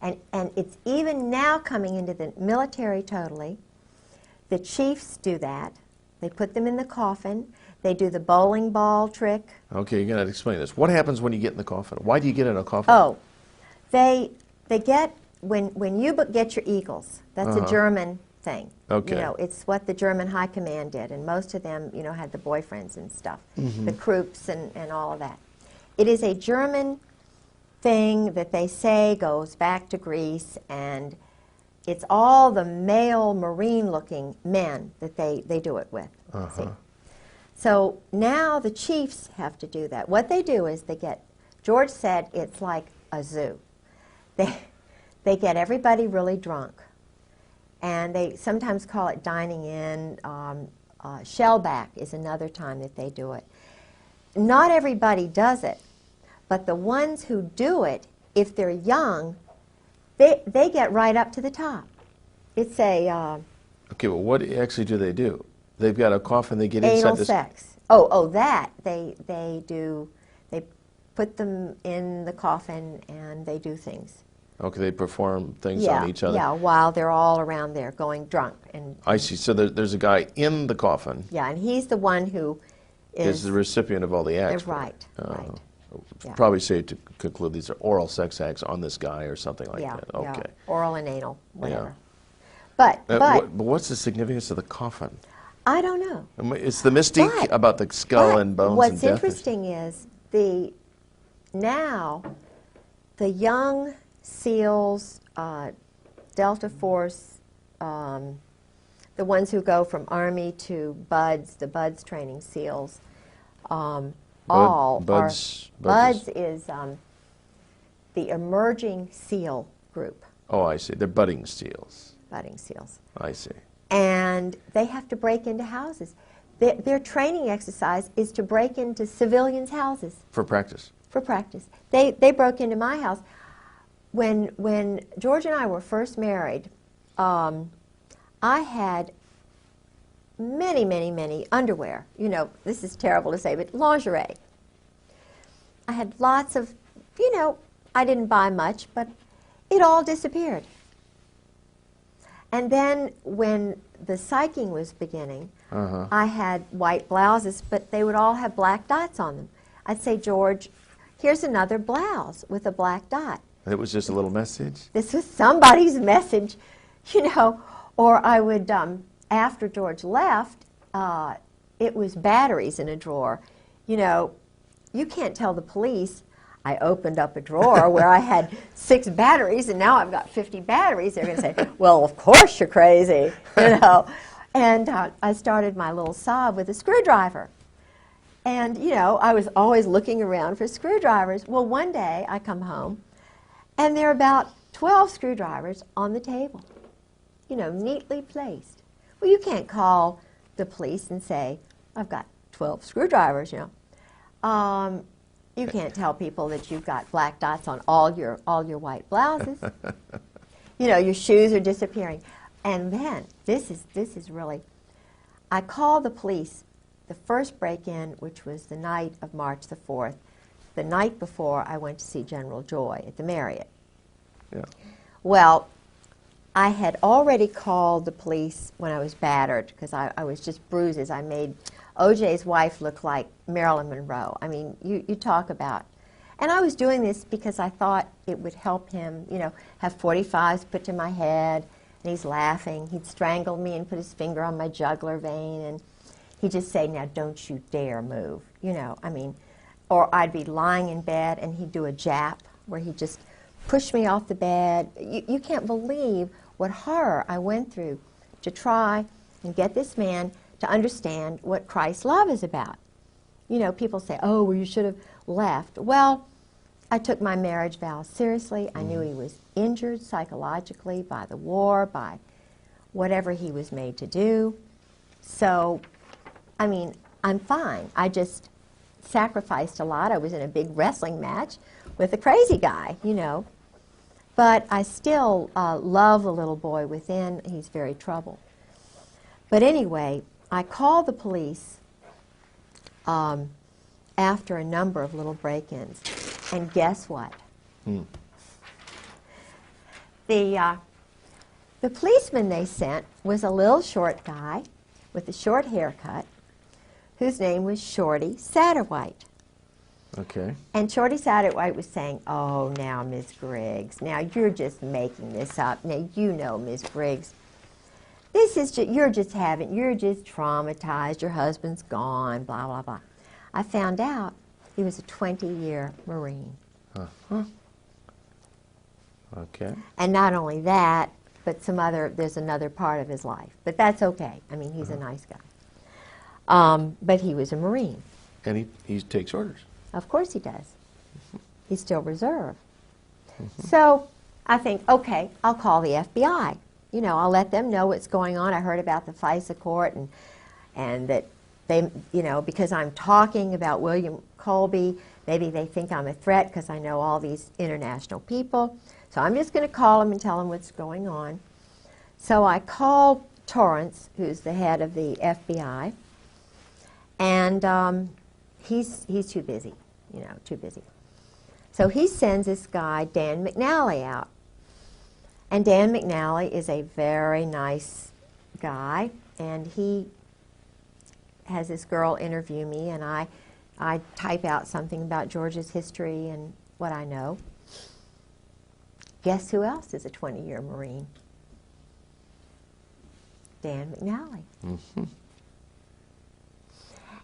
And it's even now coming into the military totally. The chiefs do that. They put them in the coffin. They do the bowling ball trick.
okay, you're going to explain this. What happens when you get in the coffin? Why do you get in a coffin?
Oh, they get, when you get your eagles, that's a German thing.
Okay.
You know, it's what the German high command did, and most of them, you know, had the boyfriends and stuff, the Krupps and all of that. It is a German thing that they say goes back to Greece, and it's all the male Marine-looking men that they do it with. See? So now the chiefs have to do that. What they do is they get, George said it's like a zoo. They get everybody really drunk, and they sometimes call it dining in. Shellback is another time that they do it. Not everybody does it, but the ones who do it, if they're young, they get right up to the top. It's a
Okay, well, what actually do they do? They've got a coffin, they get
anal
inside this...
sex. Oh, that they do. They put them in the coffin and they do things.
Okay, they perform things on each other.
Yeah, while they're all around there going drunk. And
I see. So there's a guy in the coffin.
yeah, and he's the one who
Is the recipient of all the acts.
right, right. Yeah.
Probably safe to conclude these are oral sex acts on this guy or something like
Yeah,
that. Okay.
yeah, oral and anal, whatever.
Yeah.
But
But what's the significance of the coffin?
I don't know.
It's the mystique
But-
about the skull
But
and bones
what's
and death.
interesting is now the young SEALs, Delta Force, the ones who go from Army to BUDS, the BUDS training SEALs,
Buds
is the emerging SEAL group,
Oh, I see. They're budding SEALs.
budding SEALs.
I see.
And they have to break into houses. Their training exercise is to break into civilians' houses
For practice.
for practice. They broke into my house. When George and I were first married, I had many underwear. You know, this is terrible to say, but lingerie. I had lots of, I didn't buy much, but it all disappeared. And then when the psyching was beginning, I had white blouses, but they would all have black dots on them. I'd say, George, here's another blouse with a black dot.
It was just a little message.
This was somebody's message, Or I would, after George left, it was batteries in a drawer. You can't tell the police I opened up a drawer where I had 6 batteries and now I've got 50 batteries. They're going to say, well, of course you're crazy, And I started my little sob with a screwdriver. And, I was always looking around for screwdrivers. Well, one day I come home and there are about 12 screwdrivers on the table, neatly placed. Well, you can't call the police and say, I've got 12 screwdrivers, You can't tell people that you've got black dots on all your white blouses. Your shoes are disappearing. And then, this is really, I called the police the first break-in, which was the night of March the 4th, the night before I went to see General Joy at the Marriott.
Yeah.
Well, I had already called the police when I was battered because I was just bruises. I made O.J.'s wife look like Marilyn Monroe. I mean, you talk about. And I was doing this because I thought it would help him, have 45s put to my head, and he's laughing. He'd strangle me and put his finger on my jugular vein, and he'd just say, now don't you dare move, Or I'd be lying in bed, and he'd do a jap where he'd just push me off the bed. You can't believe what horror I went through to try and get this man to understand what Christ's love is about. People say, oh, well, you should have left. Well, I took my marriage vows seriously. I knew he was injured psychologically by the war, by whatever he was made to do. So, I'm fine. I just sacrificed a lot. I was in a big wrestling match with a crazy guy, But I still love the little boy within. He's very troubled. But anyway, I called the police after a number of little break-ins. And guess what? The policeman they sent was a little short guy with a short haircut whose name was Shorty Satterwhite.
Okay.
And Shorty Satterwhite was saying, oh, now, Miss Griggs, now you're just making this up. Now, Miss Griggs, this is you're just traumatized. Your husband's gone, blah, blah, blah. I found out he was a 20-year Marine.
Okay.
And not only that, but there's another part of his life. But that's okay. I mean, he's a nice guy. But he was a Marine.
And he takes orders.
Of course he does. He's still reserve. So I think, okay, I'll call the FBI. You know, I'll let them know what's going on. I heard about the FISA court and that they, you know, because I'm talking about William Colby, maybe they think I'm a threat because I know all these international people. So I'm just going to call them and tell them what's going on. So I called Torrance, who's the head of the FBI, and he's too busy, you know, too busy. So he sends this guy, Dan McNally, out. And Dan McNally is a very nice guy, and he has this girl interview me, and I type out something about Georgia's history and what I know. Guess who else is a 20-year Marine? Dan McNally.
Mm-hmm.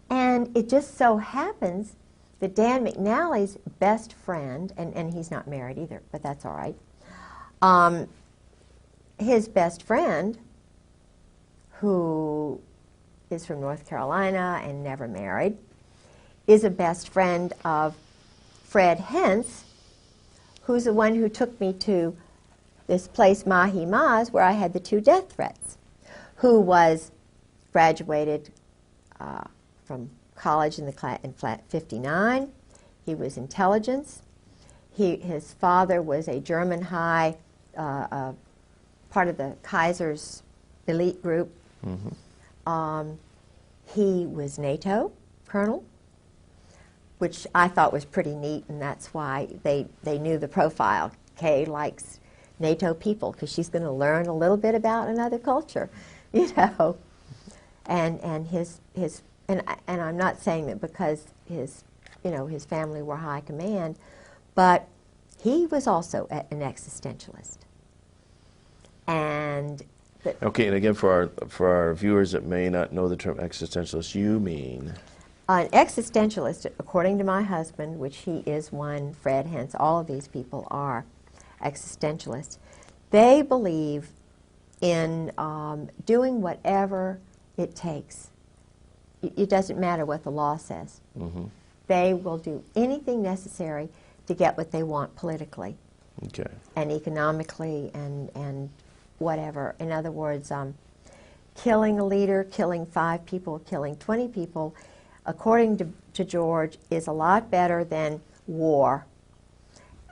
And it just so happens that Dan McNally's best friend, and he's not married either, but that's all right, his best friend, who is from North Carolina and never married, is a best friend of Fred Hentz, who's the one who took me to this place, Mahi Maz, where I had the 2 death threats, who was graduated from college in flat 59. He was intelligence. His father was a German high, part of the Kaiser's elite group.
Mm-hmm.
He was NATO colonel, which I thought was pretty neat, and that's why they knew the profile. Kay likes NATO people because she's going to learn a little bit about another culture, you know. And I'm not saying that because his family were high command, but he was also an existentialist. And
Okay, and again, for our viewers that may not know the term existentialist, you mean?
An existentialist, according to my husband, which he is one, Fred Hentz, all of these people are existentialists. They believe in doing whatever it takes. It doesn't matter what the law says.
Mm-hmm.
They will do anything necessary to get what they want politically
Okay.
and economically and whatever. In other words, killing a leader, killing 5 people, killing 20 people, according to George, is a lot better than war.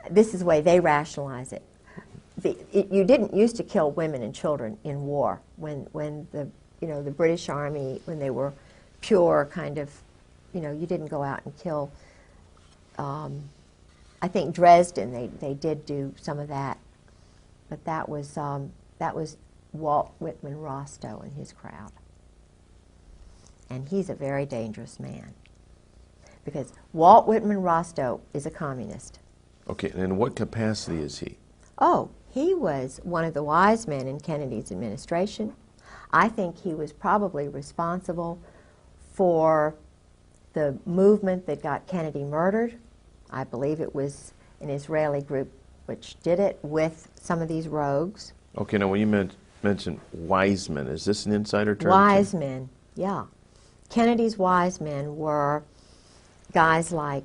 This is the way they rationalize it. You didn't used to kill women and children in war when the British Army, when they were pure kind of, you didn't go out and kill. I think Dresden, they did do some of that, but that was Walt Whitman Rostow and his crowd. And he's a very dangerous man because Walt Whitman Rostow is a communist.
Okay, and in what capacity is he?
Oh, he was one of the wise men in Kennedy's administration. I think he was probably responsible for the movement that got Kennedy murdered. I believe it was an Israeli group which did it with some of these rogues.
Okay, now when you mentioned wise men, is this an insider term?
Wise men, yeah. Kennedy's wise men were guys like,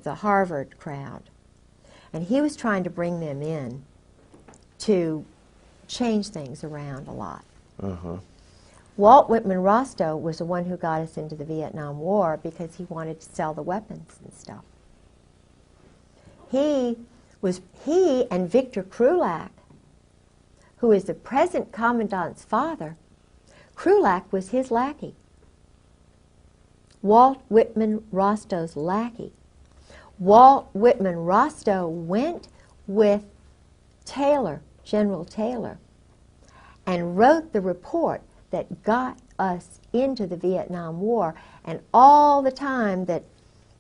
the Harvard crowd. And he was trying to bring them in to change things around a lot.
Uh-huh.
Walt Whitman Rostow was the one who got us into the Vietnam War because he wanted to sell the weapons and stuff. He and Victor Krulak, who is the present commandant's father, Krulak was his lackey. Walt Whitman Rostow's lackey. Walt Whitman Rostow went with Taylor, General Taylor, and wrote the report that got us into the Vietnam War. And all the time that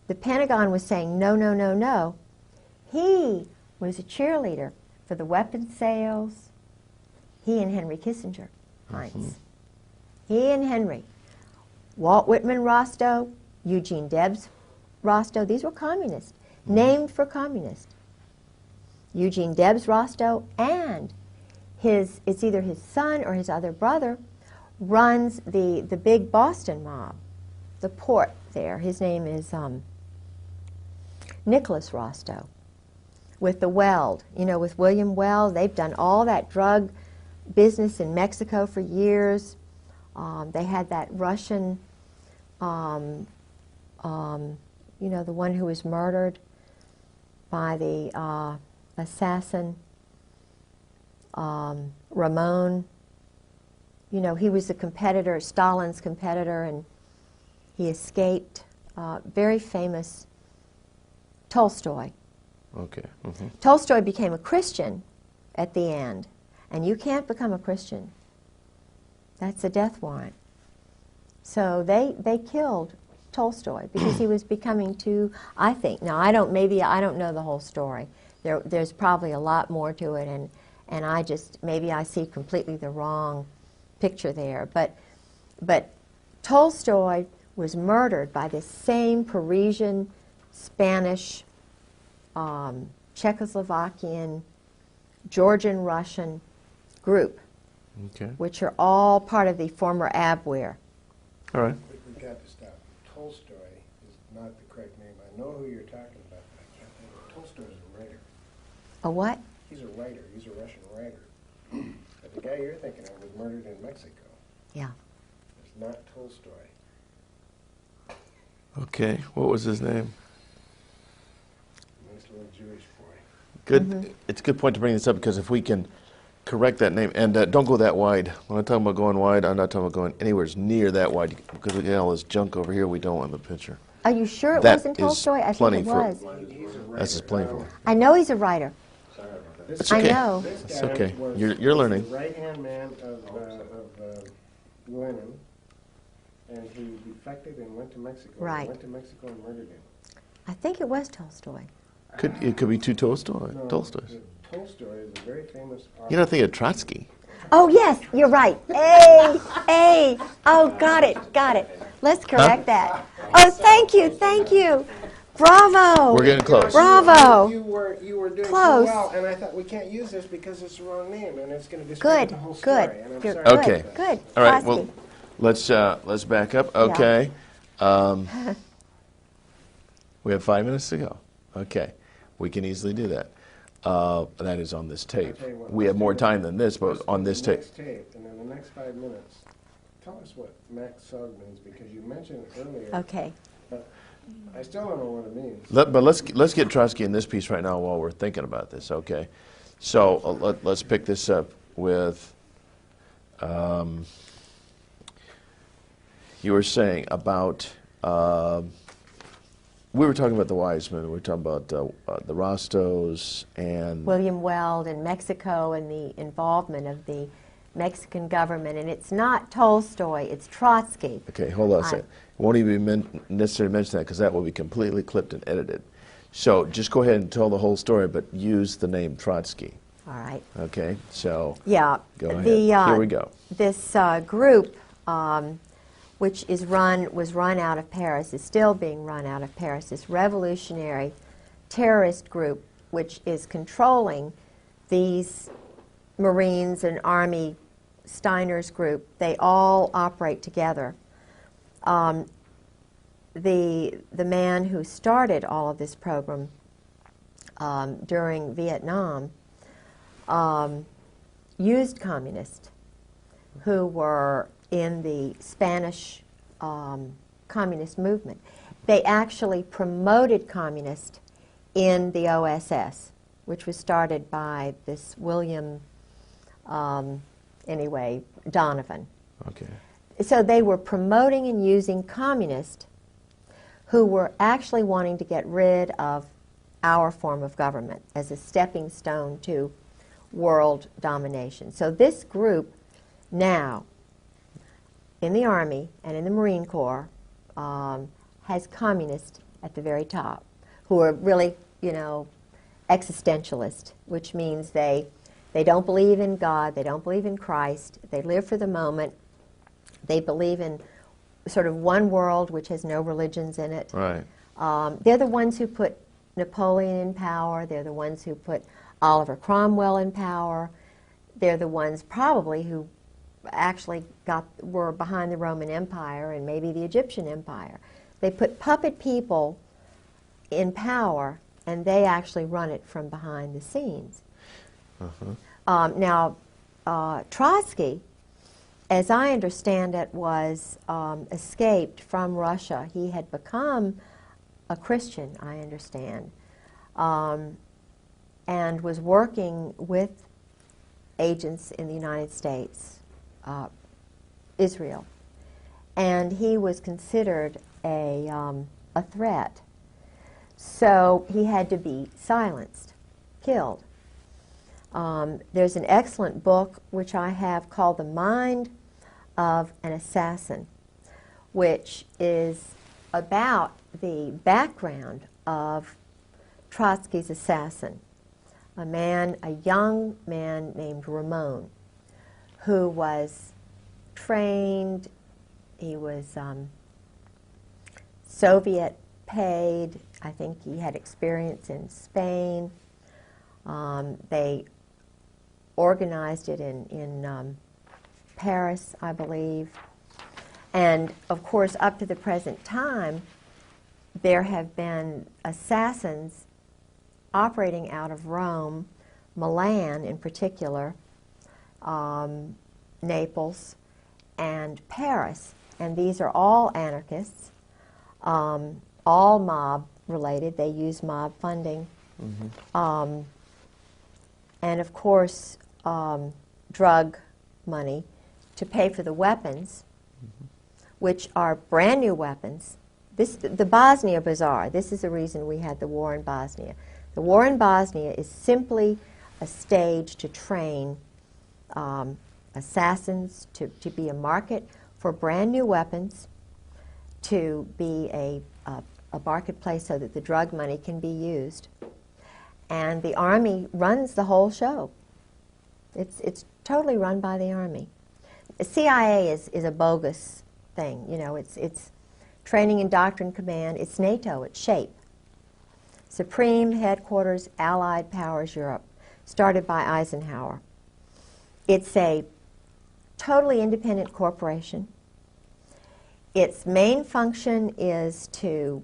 the Pentagon was saying, no, no, no, no, he was a cheerleader for the weapons sales. He and Henry Kissinger, Heinz.
Mm-hmm.
He and Henry. Walt Whitman Rostow, Eugene Debs Rostow, these were communists, named for communists. Eugene Debs Rostow, and it's either his son or his other brother, runs the big Boston mob, the port there. His name is Nicholas Rostow, with the Weld, with William Weld. They've done all that drug business in Mexico for years. They had that Russian, the one who was murdered by the assassin, Ramon. He was a competitor, Stalin's competitor, and he escaped. Very famous Tolstoy.
Okay. Mm-hmm.
Tolstoy became a Christian at the end, and you can't become a Christian. That's a death warrant. So they killed Tolstoy because he was becoming too, I think, now I don't know the whole story. There's probably a lot more to it, and maybe I see completely the wrong picture there. But Tolstoy was murdered by this same Parisian, Spanish, Czechoslovakian, Georgian, Russian group,
Okay.
which are all part of the former Abwehr.
All right.
We've got to stop. Tolstoy is not the correct name. I know who you're talking about, but I can't think of it. Tolstoy is a writer.
A what?
He's a writer. He's a Russian writer. But the guy you're thinking of was murdered in Mexico.
Yeah.
It's not Tolstoy.
Okay. What was his name?
Nice little Jewish boy.
Good.
Mm-hmm.
It's a good point to bring this up, because if we can correct that name, and don't go that wide. When I'm talking about going wide, I'm not talking about going anywhere near that wide, because we got all this junk over here we don't want in the picture.
Are you sure it
That
wasn't
is
Tolstoy? I think
plenty
it
for-
was.
He's a writer.
That's just plain for.
I know he's a writer.
Sorry about that.
This
It's
guy-
okay.
I know.
This
It's
guy
okay.
was-
You're learning.
the right-hand man of Lenin, and he defected and went to Mexico.
Right.
Went to Mexico and murdered him.
I think it was Tolstoy.
It could be two Tolstoys.
No,
Tolstoys.
Tolstoy is a very famous author.
You're not thinking of Trotsky.
Oh, yes, you're right. Hey. Oh, got it. Let's correct that. Oh, thank you. Bravo.
We're getting close.
Bravo.
You were doing
Close.
so well, and I thought we can't use this because it's the wrong name, and it's going to discredit the whole story.
Good.
And I'm
You're
sorry
good.
about
Okay.
that.
Good.
All right.
Trotsky.
Well, let's back up. Okay. We have 5 minutes to go. Okay. We can easily do that. That is on this tape.
I'll tell you what,
We have more time than this, but on this tape.
Next tape, and in the next 5 minutes, tell us what Max Sug means, because you mentioned it earlier.
Okay.
But I still don't know what it means.
But let's get Trotsky in this piece right now while we're thinking about this. Okay. So let's pick this up with. You were saying about. We were talking about the wise men. We were talking about the Rostos and.
William Weld in Mexico and the involvement of the Mexican government. And it's not Tolstoy, it's Trotsky.
Okay, hold on a second. It won't even be necessarily mention that, because that will be completely clipped and edited. So just go ahead and tell the whole story, but use the name Trotsky.
All right.
Okay, so
Yeah.
go ahead.
The,
Here we go.
This group, which was run out of Paris, is still being run out of Paris, this revolutionary terrorist group, which is controlling these Marines and Army Steiner's group. They all operate together. The man who started all of this program during Vietnam used communists who were in the Spanish communist movement. They actually promoted communists in the OSS, which was started by this William, Donovan.
Okay.
So they were promoting and using communists who were actually wanting to get rid of our form of government as a stepping stone to world domination. So this group now in the Army and in the Marine Corps has communists at the very top who are really, existentialist, which means they don't believe in God, they don't believe in Christ, they live for the moment, they believe in sort of one world which has no religions in it.
Right.
They're the ones who put Napoleon in power, they're the ones who put Oliver Cromwell in power. They're the ones probably who actually were behind the Roman Empire and maybe the Egyptian Empire. They put puppet people in power, and they actually run it from behind the scenes. Now, Trotsky, as I understand it, was escaped from Russia. He had become a Christian, I understand, and was working with agents in the United States, Israel. And he was considered a threat. So he had to be silenced, killed. There's an excellent book which I have called The Mind of an Assassin, which is about the background of Trotsky's assassin, a young man named Ramon, who was trained, he was Soviet paid, I think he had experience in Spain. They organized it in Paris, I believe. And of course, up to the present time, there have been assassins operating out of Rome, Milan in particular, Naples, and Paris. And these are all anarchists, all mob related. They use mob funding. And of course, drug money to pay for the weapons, which are brand new weapons. The Bosnia Bazaar, this is the reason we had the war in Bosnia. The war in Bosnia is simply a stage to train assassins, to be a market for brand new weapons, to be a marketplace so that the drug money can be used. And the Army runs the whole show. It's totally run by the Army. The CIA is a bogus thing. You know, it's Training and Doctrine Command. It's NATO. It's SHAPE. Supreme Headquarters, Allied Powers Europe, started by Eisenhower. It's a totally independent corporation. Its main function is to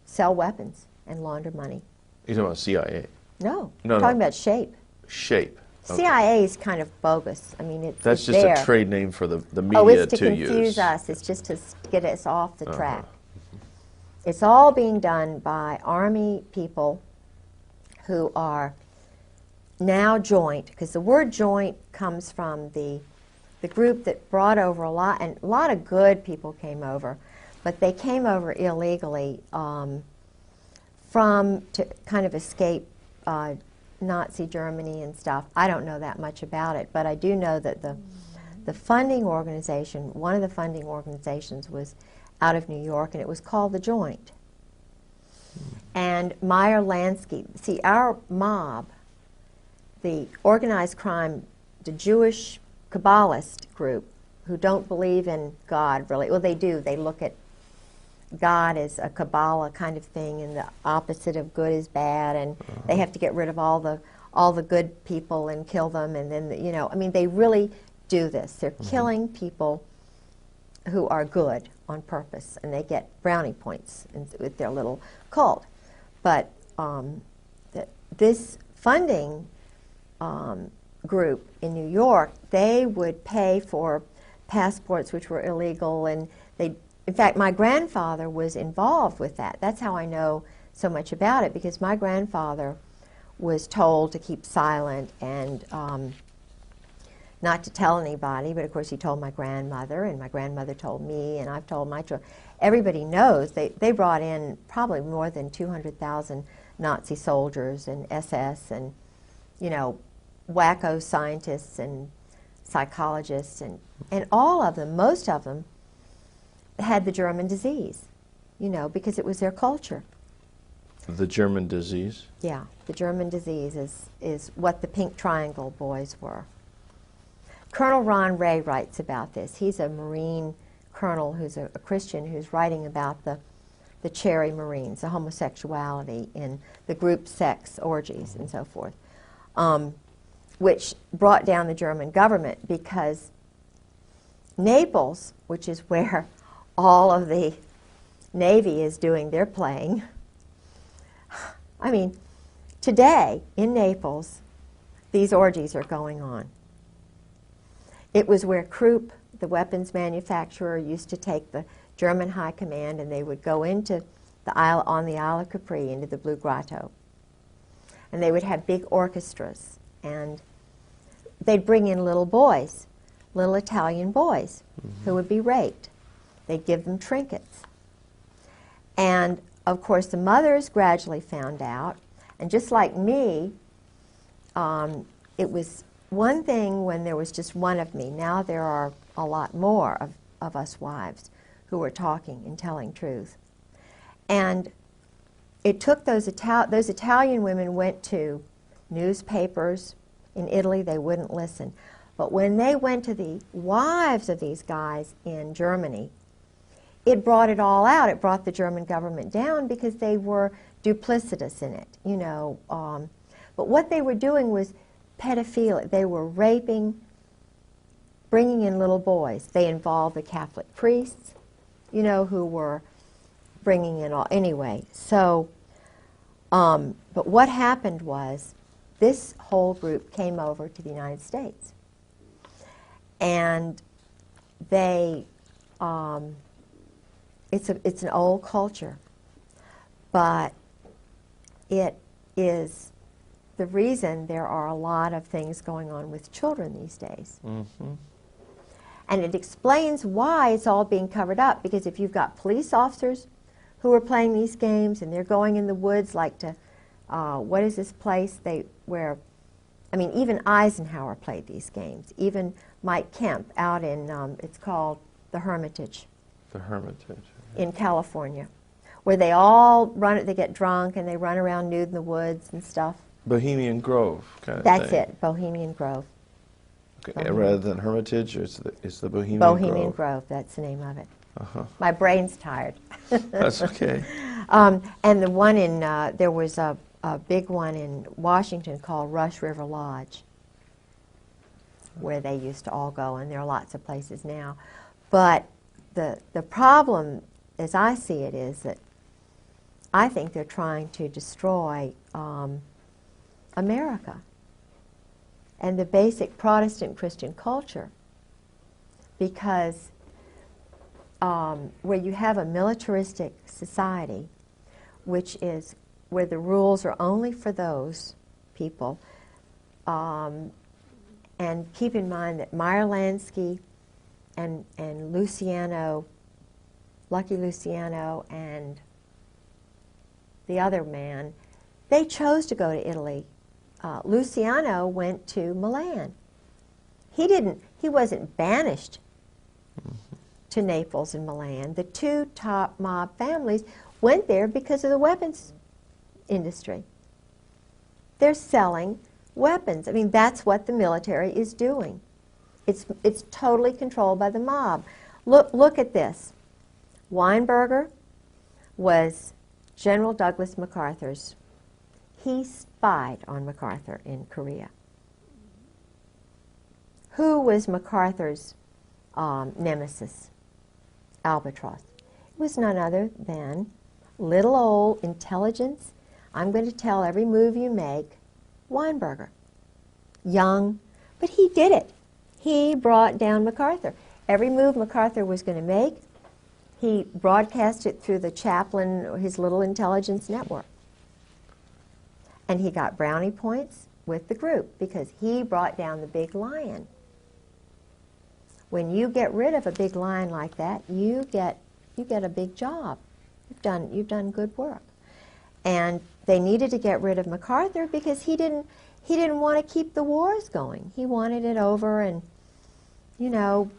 sell weapons and launder money.
You're talking about CIA?
No,
No,
I'm talking
no.
about SHAPE.
SHAPE. Okay.
CIA is kind of bogus. I mean,
That's
it's
just
there.
a trade name for the media
Oh, it's to
use.
confuse us. It's just to get us off the track. It's all being done by Army people who are now joint, because the word joint comes from the group that brought over a lot, and a lot of good people came over, but they came over illegally to kind of escape Nazi Germany and stuff. I don't know that much about it, but I do know that the funding organization, one of the funding organizations was out of New York, and it was called the Joint. And Meyer Lansky, see, our mob, the organized crime, the Jewish Kabbalist group, who don't believe in God really, well, they do. They look at God as a Kabbalah kind of thing, and the opposite of good is bad, and they have to get rid of all the good people and kill them, and then you know, I mean, they really do this. They're killing people who are good on purpose, and they get brownie points with their little cult. But this funding group in New York, they would pay for passports which were illegal, and in fact, my grandfather was involved with that. That's how I know so much about it, because my grandfather was told to keep silent and not to tell anybody, but of course he told my grandmother, and my grandmother told me, and I've told my children. Everybody knows they brought in probably more than 200,000 Nazi soldiers and SS and, you know, wacko scientists and psychologists, and all of them, most of them, had the German disease, you know, because it was their culture.
The German disease?
Yeah, the German disease is what the Pink Triangle boys were. Colonel Ron Ray writes about this. He's a Marine colonel who's a Christian who's writing about the Cherry Marines, the homosexuality in the group sex orgies and so forth. which brought down the German government because Naples, which is where all of the Navy is doing their playing. I mean, today in Naples, these orgies are going on. It was where Krupp, the weapons manufacturer, used to take the German high command, and they would go into the Isle, on the Isle of Capri, into the Blue Grotto. And they would have big orchestras, and they'd bring in little boys, little Italian boys, who would be raped. They'd give them trinkets. And, of course, the mothers gradually found out, and just like me, it was one thing when there was just one of me. Now there are a lot more of us wives who are talking and telling truth. And it took those Italian women went to newspapers. In Italy, they wouldn't listen. But when they went to the wives of these guys in Germany, it brought it all out. It brought the German government down because they were duplicitous in it, you know. But what they were doing was pedophilia. They were raping, bringing in little boys. They involved the Catholic priests, you know, who were bringing in all. Anyway, so, but what happened was this whole group came over to the United States. And they, it's an old culture, but it is the reason there are a lot of things going on with children these days.
Mm-hmm.
And it explains why it's all being covered up, because if you've got police officers who are playing these games and they're going in the woods like to, what is this place where, I mean, even Eisenhower played these games. Even Mike Kemp out in, it's called the Hermitage.
The Hermitage.
In California, where they all run, they get drunk and they run around nude in the woods and stuff.
Bohemian Grove kind of
That's
thing.
it, Bohemian Grove.
Okay.
Bohemian.
Rather than Hermitage, it's the Bohemian,
Bohemian
Grove.
Grove, that's the name of it.
Uh-huh.
My brain's tired.
That's okay.
And the one in, there was a big one in Washington called Rush River Lodge, where they used to all go, and there are lots of places now. But the problem, as I see it, is that I think they're trying to destroy America and the basic Protestant Christian culture, because where you have a militaristic society, which is where the rules are only for those people, and keep in mind that Meyer Lansky and Luciano, Lucky Luciano, and the other man, they chose to go to Italy. Luciano went to Milan. He wasn't banished to Naples and Milan. The two top mob families went there because of the weapons industry. They're selling weapons. I mean, that's what the military is doing. It's totally controlled by the mob. Look at this. Weinberger was General Douglas MacArthur's. He spied on MacArthur in Korea. Who was MacArthur's nemesis? Albatross. It was none other than little old intelligence. I'm going to tell every move you make. Weinberger. Young, but he did it. He brought down MacArthur. Every move MacArthur was going to make, he broadcast it through the chaplain, his little intelligence network. And he got brownie points with the group because he brought down the big lion. When you get rid of a big lion like that, you get a big job. You've done good work. And they needed to get rid of MacArthur because he didn't want to keep the wars going. He wanted it over, and you know,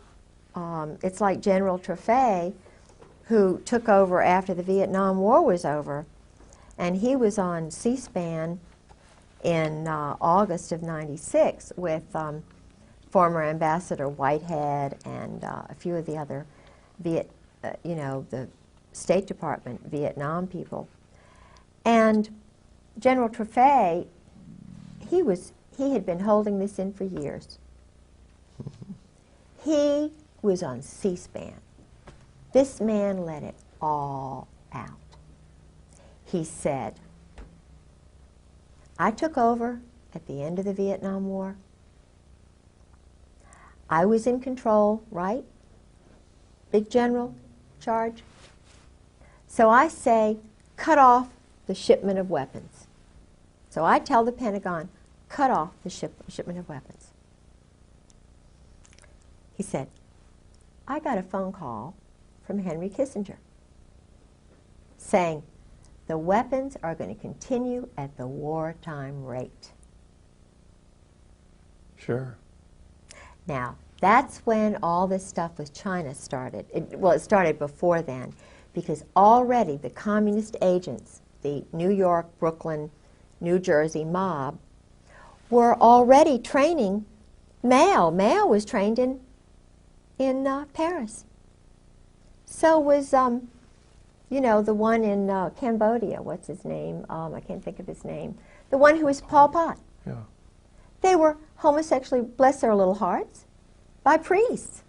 it's like General Trefay, who took over after the Vietnam War was over, and he was on C-SPAN in August of '96 with former Ambassador Whitehead and a few of the other the State Department Vietnam people. And General Trefay, he was he had been holding this in for years. He was on C-SPAN. This man let it all out. He said, I took over at the end of the Vietnam War. I was in control, right? Big general charge. So I say, cut off the shipment of weapons. So I tell the Pentagon, cut off the shipment of weapons. He said, I got a phone call from Henry Kissinger saying the weapons are going to continue at the wartime rate.
Sure.
Now, that's when all this stuff with China started. It started before then, because already the communist agents, the New York, Brooklyn, New Jersey mob, were already training Mao. Mao was trained in Paris. So was, you know, the one in Cambodia. What's his name? I can't think of his name. The one who was Pol Pot.
Yeah.
They were homosexually, bless their little hearts, by priests.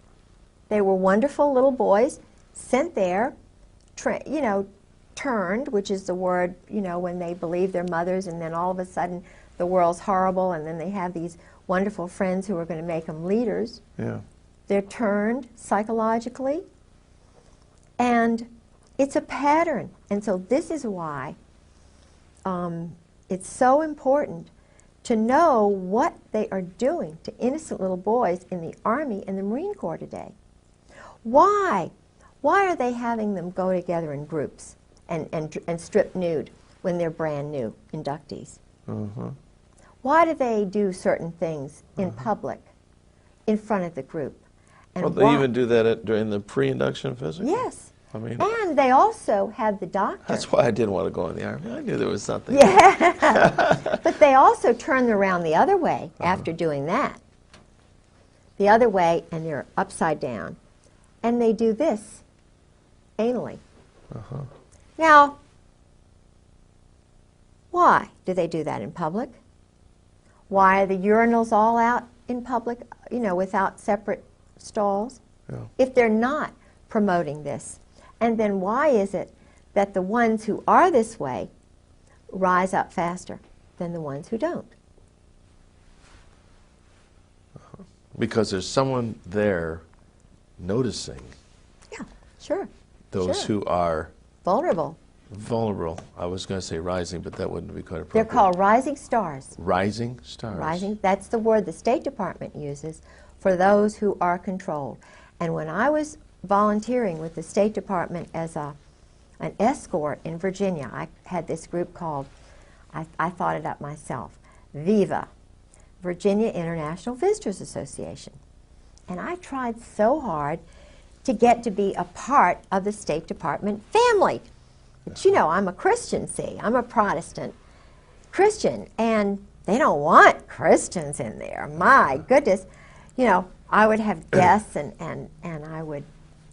They were wonderful little boys sent there, you know, turned, which is the word, you know, when they believe their mothers and then all of a sudden the world's horrible and then they have these wonderful friends who are going to make them leaders.
Yeah.
They're turned psychologically, and it's a pattern. And so this is why it's so important to know what they are doing to innocent little boys in the Army and the Marine Corps today. Why? Why are they having them go together in groups and strip nude when they're brand new inductees?
Mm-hmm.
Why do they do certain things in public, in front of the group? And
Well, they even do that during the pre-induction physical?
Yes.
I mean,
And they also have the doctor.
that's why I didn't want to go in the Army. I knew there was something.
Yeah. But they also turn around the other way after doing that. The other way, and they're upside down. And they do this anally. Now, why do they do that in public? Why are the urinals all out in public, you know, without separate stalls?
Yeah.
If they're not promoting this. And then why is it that the ones who are this way rise up faster than the ones who don't?
Because there's someone there noticing
Yeah, sure.
those
Sure.
who are
Vulnerable.
vulnerable. I was going to say rising, but that wouldn't be quite
They're
appropriate.
called rising stars.
Rising stars.
Rising, that's the word the State Department uses for those who are controlled. And when I was volunteering with the State Department as an escort in Virginia, I had this group called, I thought it up myself, VIVA, Virginia International Visitors Association. And I tried so hard to get to be a part of the State Department family. But you know, I'm a Christian, see, I'm a Protestant Christian, and they don't want Christians in there. My goodness. You know, I would have guests and I would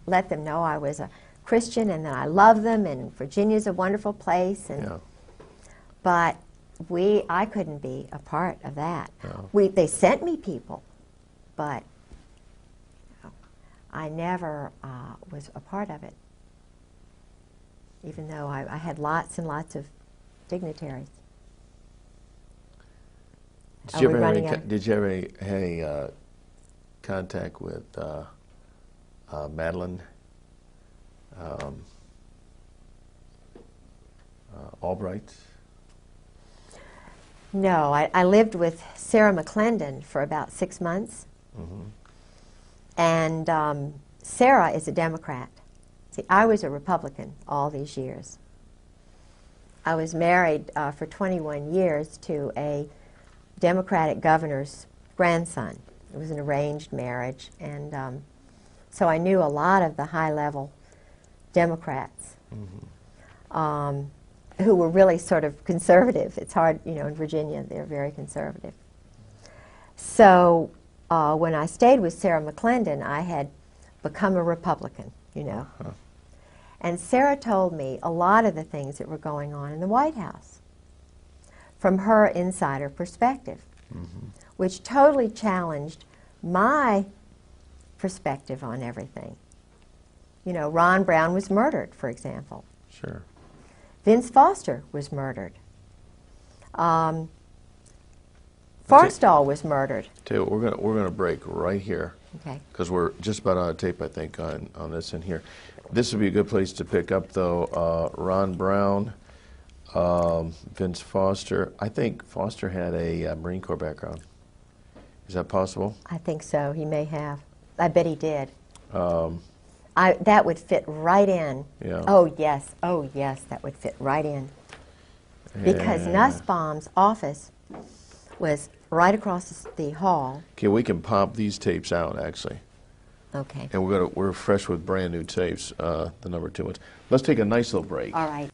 let them know I was a Christian and that I love them and Virginia's a wonderful place. And
Yeah.
But I couldn't be a part of that.
No.
They sent me people, but you know, I never was a part of it, even though I had lots and lots of dignitaries.
Did you
Are we
ever have
running
any,
out?
did you ever have any contact with Madeleine Albright?
No, I lived with Sarah McClendon for about 6 months. And Sarah is a Democrat. See, I was a Republican all these years. I was married for 21 years to a Democratic governor's grandson. It was an arranged marriage, and so I knew a lot of the high-level Democrats who were really sort of conservative. It's hard, you know, in Virginia, they're very conservative. So when I stayed with Sarah McClendon, I had become a Republican, you know. And Sarah told me a lot of the things that were going on in the White House from her insider perspective. which totally challenged my perspective on everything. You know, Ron Brown was murdered, for example.
Sure.
Vince Foster was murdered. Forstall was murdered.
Tell you what, we're gonna break right here
Okay.
because we're just about out of tape, I think, on this in here. This would be a good place to pick up, though. Ron Brown, Vince Foster. I think Foster had a Marine Corps background. Is that possible?
I think so. He may have. I bet he did. That would fit right in.
Yeah.
Oh, yes. Oh, yes. That would fit right in. Because
Yeah.
Nussbaum's office was right across the hall.
Okay, we can pop these tapes out actually,
Okay.
and we're fresh with brand new tapes, the number 2 ones. Let's take a nice little break.
All right.